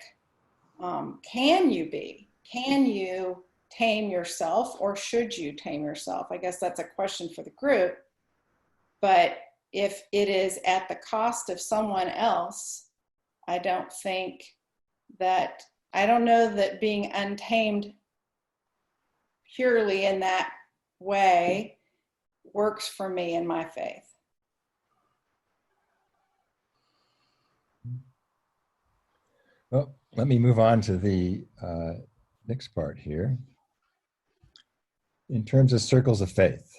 Can you tame yourself, or should you tame yourself? I guess that's a question for the group. But if it is at the cost of someone else, I don't know that being untamed purely in that way works for me in my faith. Well, let me move on to the next part here. In terms of circles of faith.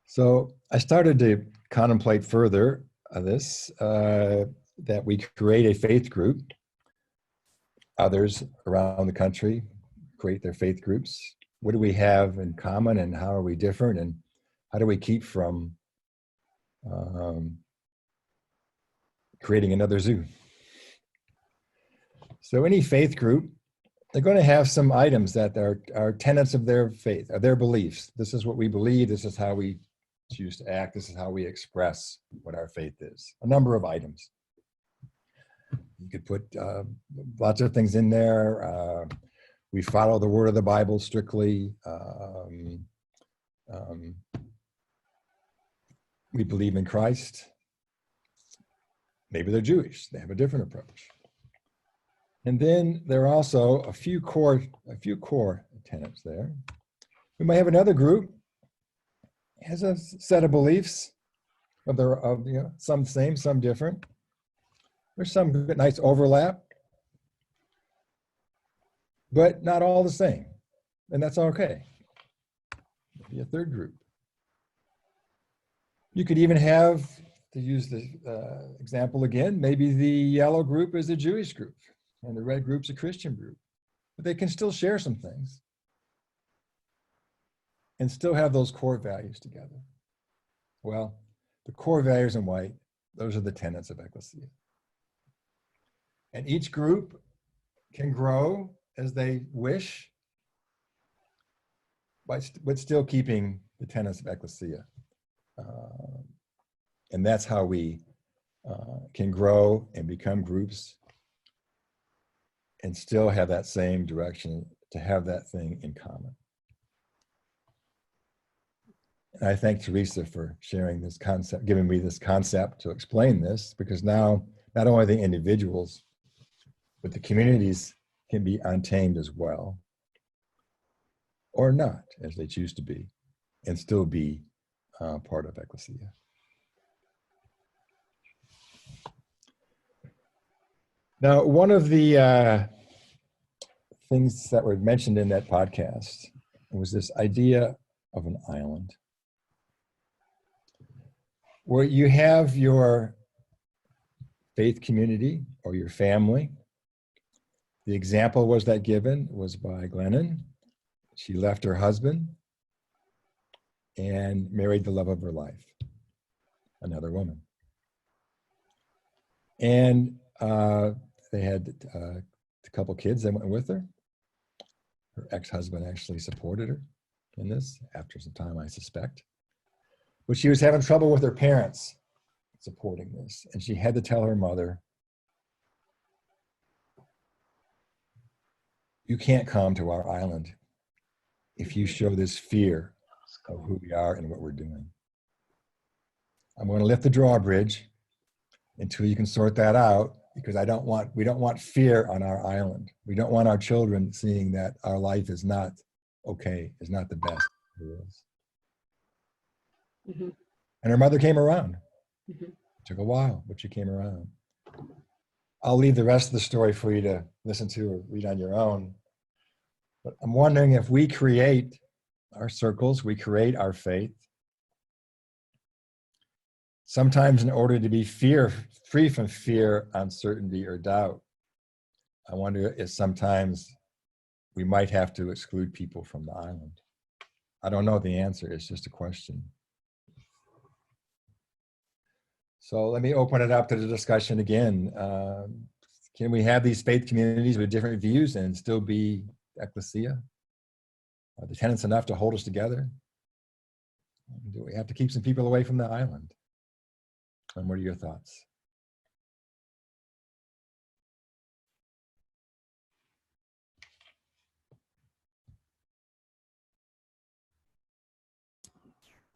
So I started to contemplate further this, that we create a faith group. Others around the country create their faith groups. What do we have in common, and how are we different, and how do we keep from creating another zoo? So any faith group, they're going to have some items that are tenets of their faith, of their beliefs. This is what we believe. This is how we choose to act. This is how we express what our faith is. A number of items. You could put lots of things in there. We follow the word of the Bible strictly. We believe in Christ. Maybe they're Jewish. They have a different approach. And then there are also a few core tenets there. We might have another group has a set of beliefs some same, some different. There's some good, nice overlap, but not all the same, and that's okay. Maybe a third group. You could even have, to use the example again, maybe the yellow group is a Jewish group and the red group's a Christian group, but they can still share some things and still have those core values together. Well, the core values in white, those are the tenets of ecclesia. And each group can grow as they wish, but still keeping the tenets of ecclesia. And that's how we can grow and become groups and still have that same direction, to have that thing in common. And I thank Teresa for sharing this concept, giving me this concept to explain this, because now not only the individuals, but the communities can be untamed as well, or not, as they choose to be, and still be part of ecclesia. Now, one of the things that were mentioned in that podcast was this idea of an island. where you have your faith community or your family. The example was that given was by Glennon. She left her husband and married the love of her life, another woman. And they had a couple kids that went with her. Her ex-husband actually supported her in this after some time, I suspect. But she was having trouble with her parents supporting this. And she had to tell her mother, you can't come to our island if you show this fear of who we are and what we're doing. I'm going to lift the drawbridge until you can sort that out, because we don't want fear on our island. We don't want our children seeing that our life is not okay, is not the best it is. Mm-hmm. And her mother came around. Mm-hmm. It took a while, but she came around. I'll leave the rest of the story for you to listen to or read on your own. But I'm wondering if we create our circles, we create our faith. Sometimes in order to be free from fear, uncertainty, or doubt, I wonder if sometimes we might have to exclude people from the island. I don't know the answer, it's just a question. So let me open it up to the discussion again. Can we have these faith communities with different views and still be ecclesia? Are the tenets enough to hold us together? Do we have to keep some people away from the island? And what are your thoughts?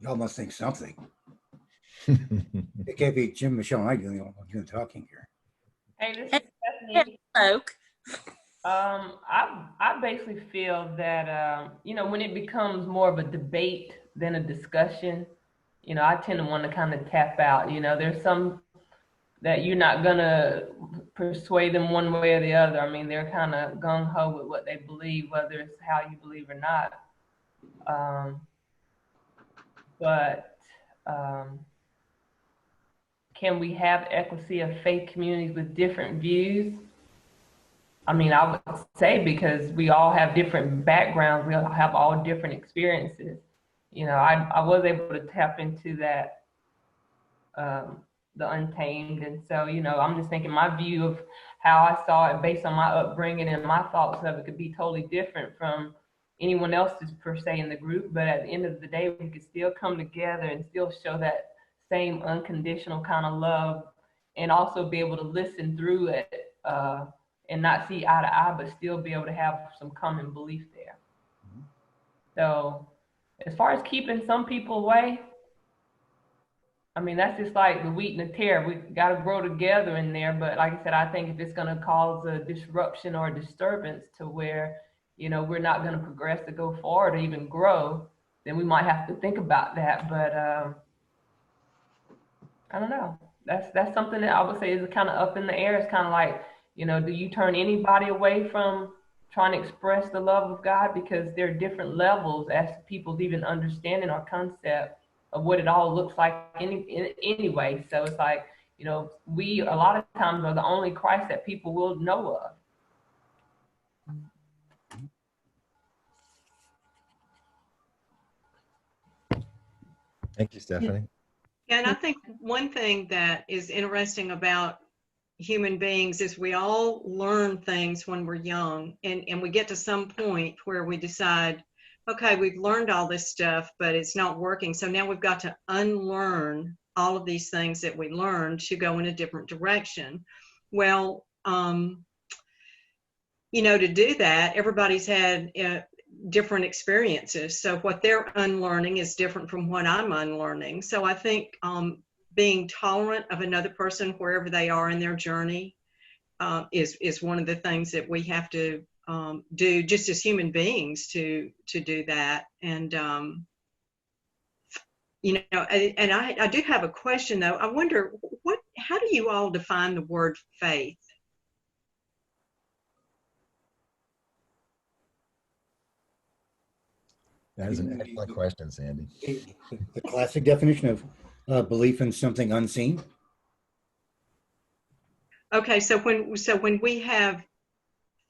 Y'all must think something. It can't be Jim, Michelle, and I doing the talking here. Hey, this is Stephanie. Oak. I basically feel that, when it becomes more of a debate than a discussion, I tend to want to kind of tap out. There's some that you're not going to persuade them one way or the other. I mean, they're kind of gung-ho with what they believe, whether it's how you believe or not. Can we have ecclesia faith communities with different views? I mean, I would say, because we all have different backgrounds, we all have all different experiences. I was able to tap into that, the Untamed. And so, I'm just thinking my view of how I saw it based on my upbringing and my thoughts of it could be totally different from anyone else's per se in the group. But at the end of the day, we could still come together and still show that same unconditional kind of love, and also be able to listen through it and not see eye to eye, but still be able to have some common belief there. So as far as keeping some people away, I mean, that's just like the wheat and the tare. We got to grow together in there. But like I said, I think if it's going to cause a disruption or a disturbance to where, we're not going to progress to go forward or even grow, then we might have to think about that. But I don't know. That's something that I would say is kind of up in the air. It's kind of like, do you turn anybody away from trying to express the love of God? Because there are different levels as to people's even understanding or concept of what it all looks like anyway. So it's like, we a lot of times are the only Christ that people will know of. Thank you, Stephanie. And I think one thing that is interesting about human beings is we all learn things when we're young, and we get to some point where we decide, okay, we've learned all this stuff, but it's not working. So now we've got to unlearn all of these things that we learned to go in a different direction. Well, to do that, everybody's had different experiences. So what they're unlearning is different from what I'm unlearning. So I think being tolerant of another person wherever they are in their journey is one of the things that we have to do just as human beings to do that. And and I do have a question though. I wonder how do you all define the word faith? That is an excellent question, Sandy. The classic definition of Belief in something unseen. Okay, so when we have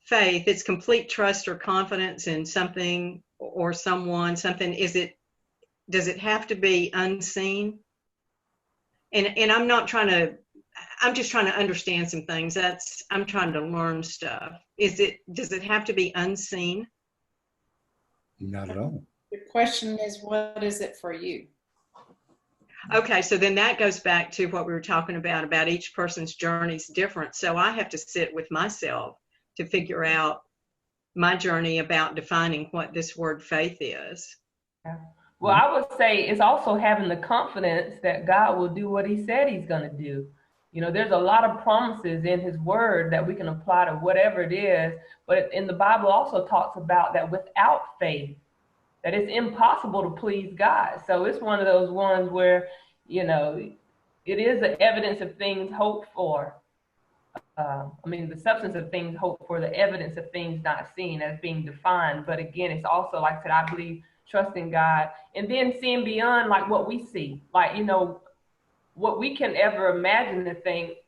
faith, it's complete trust or confidence in something or someone, something. Does it have to be unseen? And I'm just trying to understand some things. I'm trying to learn stuff. Does it have to be unseen? Not at all. The question is, what is it for you? Okay, so then that goes back to what we were talking about each person's journey is different. So I have to sit with myself to figure out my journey about defining what this word faith is. Yeah. Well, I would say it's also having the confidence that God will do what he said he's going to do. You know, there's a lot of promises in his word that we can apply to whatever it is. But in the Bible also talks about that without faith, that it's impossible to please God. So it's one of those ones where, you know, it is the evidence of things hoped for. The substance of things hoped for, the evidence of things not seen as being defined. But again, it's also, like I said, I believe trusting God and then seeing beyond like what we see, like, you know, what we can ever imagine to think.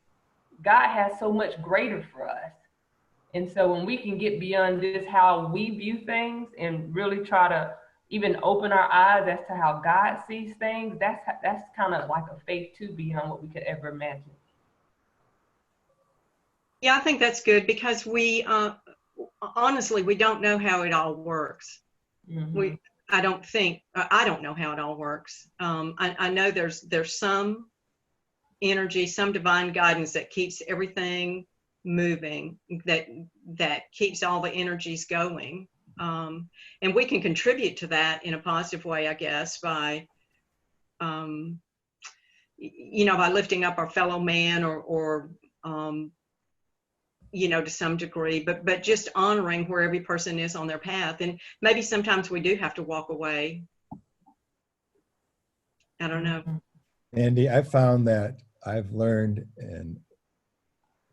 God has so much greater for us. And so when we can get beyond this, how we view things and really try to even open our eyes as to how God sees things, that's kind of like a faith too beyond what we could ever imagine. Yeah, I think that's good because we honestly, we don't know how it all works. Mm-hmm. I don't know how it all works. I know there's some energy, some divine guidance that keeps everything moving, that keeps all the energies going. And we can contribute to that in a positive way, I guess, by, by lifting up our fellow man or to some degree, but just honoring where every person is on their path. And maybe sometimes we do have to walk away. I don't know. Andy, I found that I've learned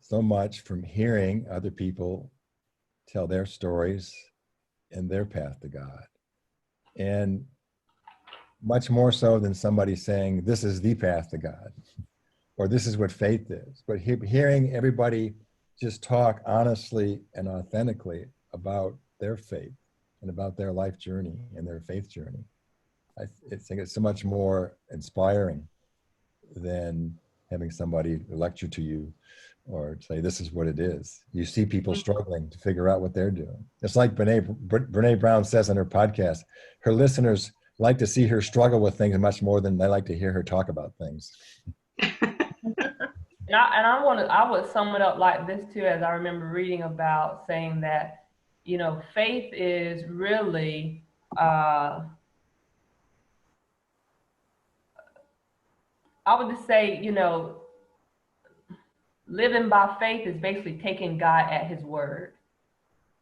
so much from hearing other people tell their stories and their path to God. And much more so than somebody saying, this is the path to God, or this is what faith is. But hearing everybody just talk honestly and authentically about their faith and about their life journey and their faith journey, I think it's so much more inspiring than having somebody lecture to you or say, this is what it is. You see people struggling to figure out what they're doing. It's like Brene Brown says on her podcast, her listeners like to see her struggle with things much more than they like to hear her talk about things. I would sum it up like this too, as I remember reading about saying that, you know, faith is really, I would just say, you know, living by faith is basically taking God at his word.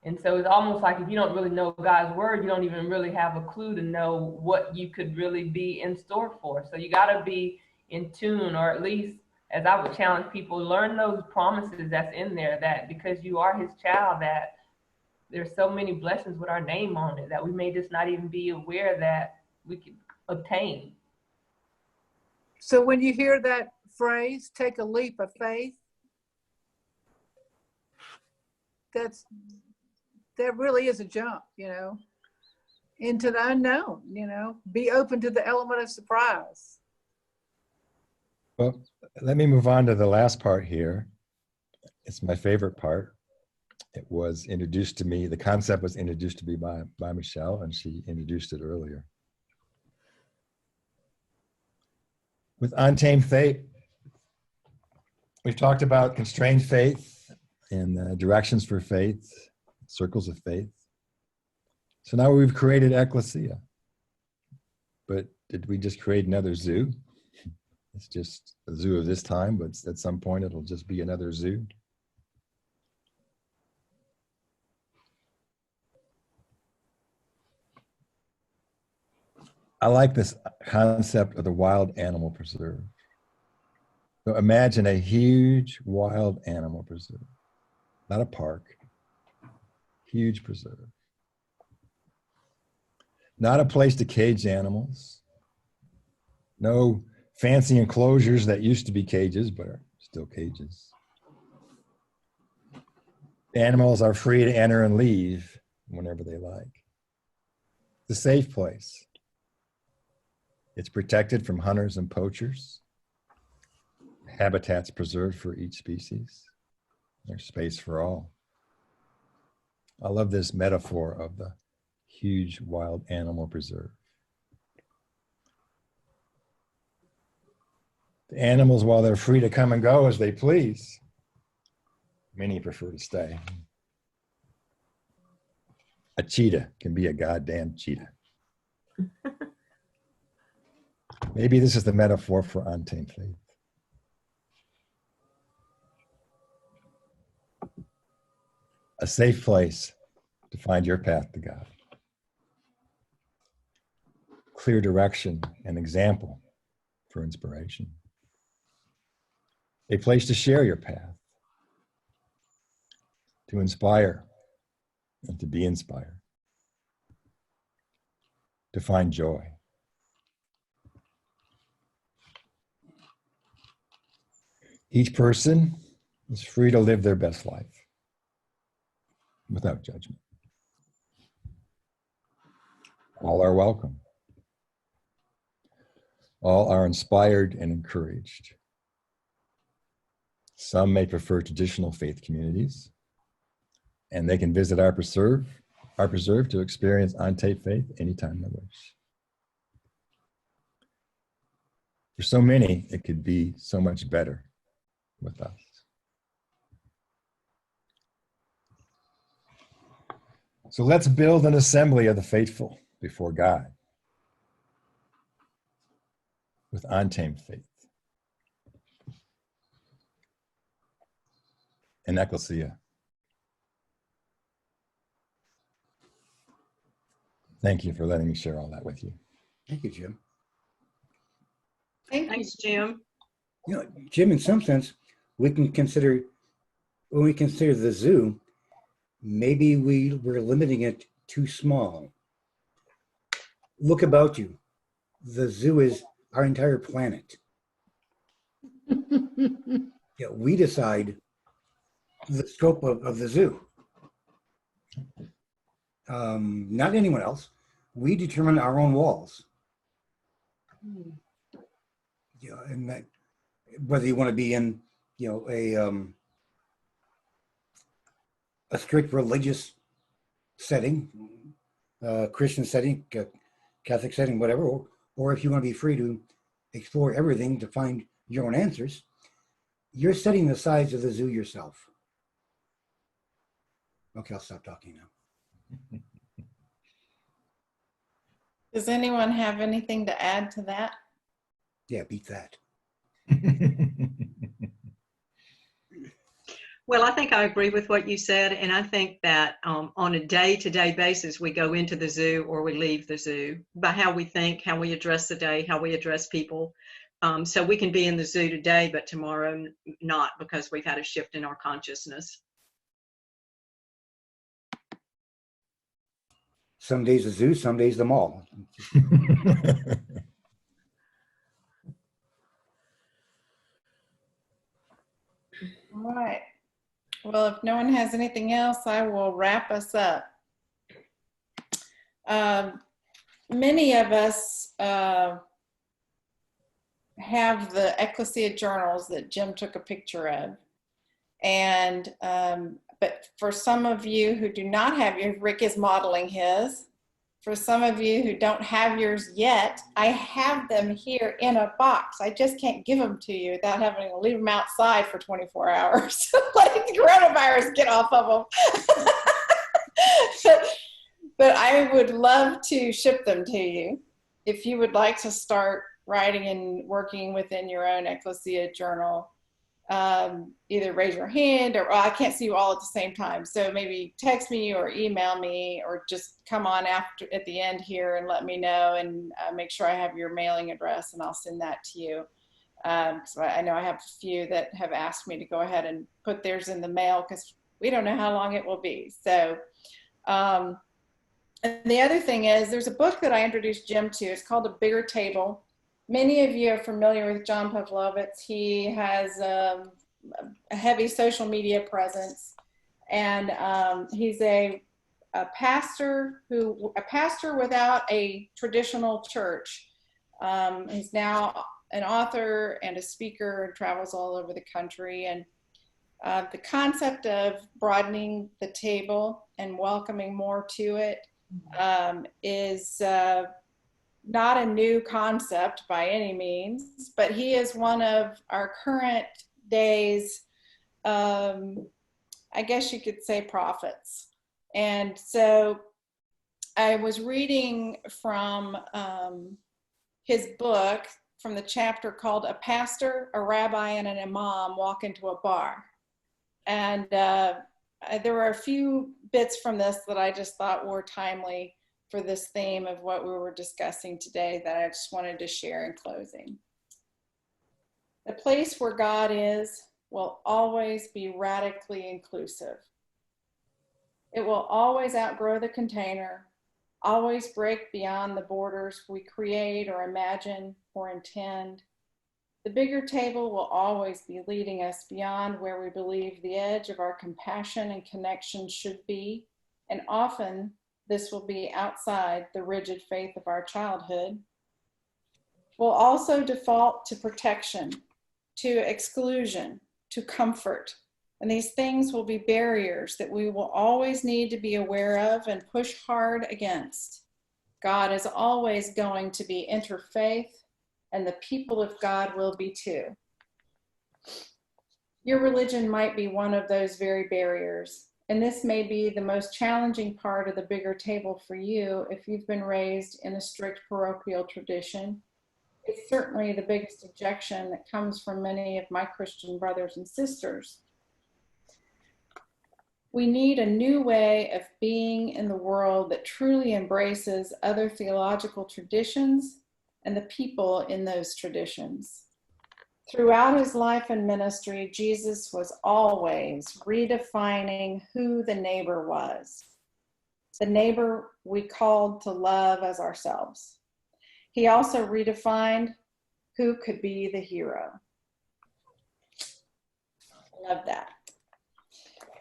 And so it's almost like if you don't really know God's word, you don't even really have a clue to know what you could really be in store for. So you got to be in tune, or at least, as I would challenge people, learn those promises that's in there, that because you are his child, that there's so many blessings with our name on it that we may just not even be aware that we could obtain. So when you hear that phrase, take a leap of faith, that really is a jump, you know, into the unknown, you know, be open to the element of surprise. Well, let me move on to the last part here. It's my favorite part. It was introduced to me, the concept was introduced to me by Michelle, and she introduced it earlier. With Untamed Faith, we've talked about constrained faith and directions for faith, circles of faith. So now we've created ecclesia. But did we just create another zoo? It's just a zoo of this time, but at some point it'll just be another zoo. I like this concept of the wild animal preserve. So imagine a huge wild animal preserve, not a park, huge preserve. Not a place to cage animals. No fancy enclosures that used to be cages, but are still cages. Animals are free to enter and leave whenever they like. It's a safe place. It's protected from hunters and poachers. Habitats preserved for each species. There's space for all. I love this metaphor of the huge wild animal preserve. The animals, while they're free to come and go as they please, many prefer to stay. A cheetah can be a goddamn cheetah. Maybe this is the metaphor for untamed faith. A safe place to find your path to God. Clear direction and example for inspiration. A place to share your path, to inspire and to be inspired, to find joy. Each person is free to live their best life without judgment. All are welcome. All are inspired and encouraged. Some may prefer traditional faith communities, and they can visit our preserve to experience untamed faith anytime they wish. For so many, it could be so much better with us. So let's build an assembly of the faithful before God with untamed faith. An ecclesia. Thank you for letting me share all that with you. Thank you, Jim. Thanks, Jim. You know, Jim, in some sense, we can consider, when we consider the zoo, maybe we're limiting it too small. Look about you. The zoo is our entire planet. Yeah, we decide the scope of the zoo. Not anyone else. We determine our own walls. Yeah, and that, whether you want to be in, you know, a strict religious setting, Christian setting, Catholic setting, whatever, or if you want to be free to explore everything to find your own answers, you're setting the size of the zoo yourself. Okay, I'll stop talking now. Does anyone have anything to add to that? Yeah, beat that. Well, I think I agree with what you said, and I think that on a day-to-day basis, we go into the zoo or we leave the zoo by how we think, how we address the day, how we address people. So we can be in the zoo today, but tomorrow not, because we've had a shift in our consciousness. Some days the zoo, some days the mall. All right. Well, if no one has anything else, I will wrap us up. Many of us have the Ecclesia journals that Jim took a picture of. And, but for some of you who do not have yours, Rick is modeling his. For some of you who don't have yours yet, I have them here in a box. I just can't give them to you without having to leave them outside for 24 hours. Let the coronavirus get off of them. But I would love to ship them to you. If you would like to start writing and working within your own Ecclesia journal, either raise your hand or, well, I can't see you all at the same time. So maybe text me or email me, or just come on after at the end here and let me know, and make sure I have your mailing address and I'll send that to you. So I know I have a few that have asked me to go ahead and put theirs in the mail because we don't know how long it will be. So, and the other thing is there's a book that I introduced Jim to. It's called A Bigger Table. Many of you are familiar with John Pavlovitz. He has a heavy social media presence, and he's a pastor without a traditional church. He's now an author and a speaker and travels all over the country. And the concept of broadening the table and welcoming more to it is not a new concept by any means, but he is one of our current days, I guess you could say, prophets. And so I was reading from his book, from the chapter called "A Pastor, a Rabbi, and an Imam Walk into a Bar." And there were a few bits from this that I just thought were timely for this theme of what we were discussing today that I just wanted to share in closing. The place where God is will always be radically inclusive. It will always outgrow the container, always break beyond the borders we create or imagine or intend. The bigger table will always be leading us beyond where we believe the edge of our compassion and connection should be, and often this will be outside the rigid faith of our childhood. We'll also default to protection, to exclusion, to comfort. And these things will be barriers that we will always need to be aware of and push hard against. God is always going to be interfaith, and the people of God will be too. Your religion might be one of those very barriers, and this may be the most challenging part of the bigger table for you if you've been raised in a strict parochial tradition. It's certainly the biggest objection that comes from many of my Christian brothers and sisters. We need a new way of being in the world that truly embraces other theological traditions and the people in those traditions. Throughout his life and ministry, Jesus was always redefining who the neighbor was, the neighbor we called to love as ourselves. He also redefined who could be the hero. Love that.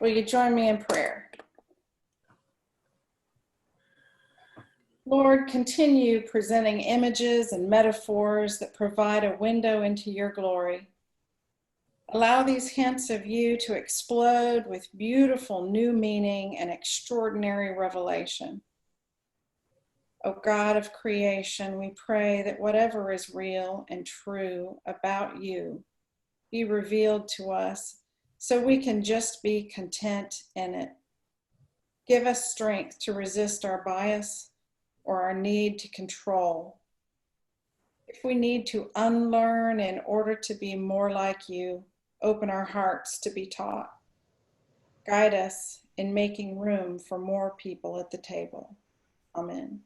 Will you join me in prayer? Lord, continue presenting images and metaphors that provide a window into your glory. Allow these hints of you to explode with beautiful new meaning and extraordinary revelation. O God of creation, we pray that whatever is real and true about you be revealed to us so we can just be content in it. Give us strength to resist our bias or our need to control. If we need to unlearn in order to be more like you, open our hearts to be taught. Guide us in making room for more people at the table. Amen.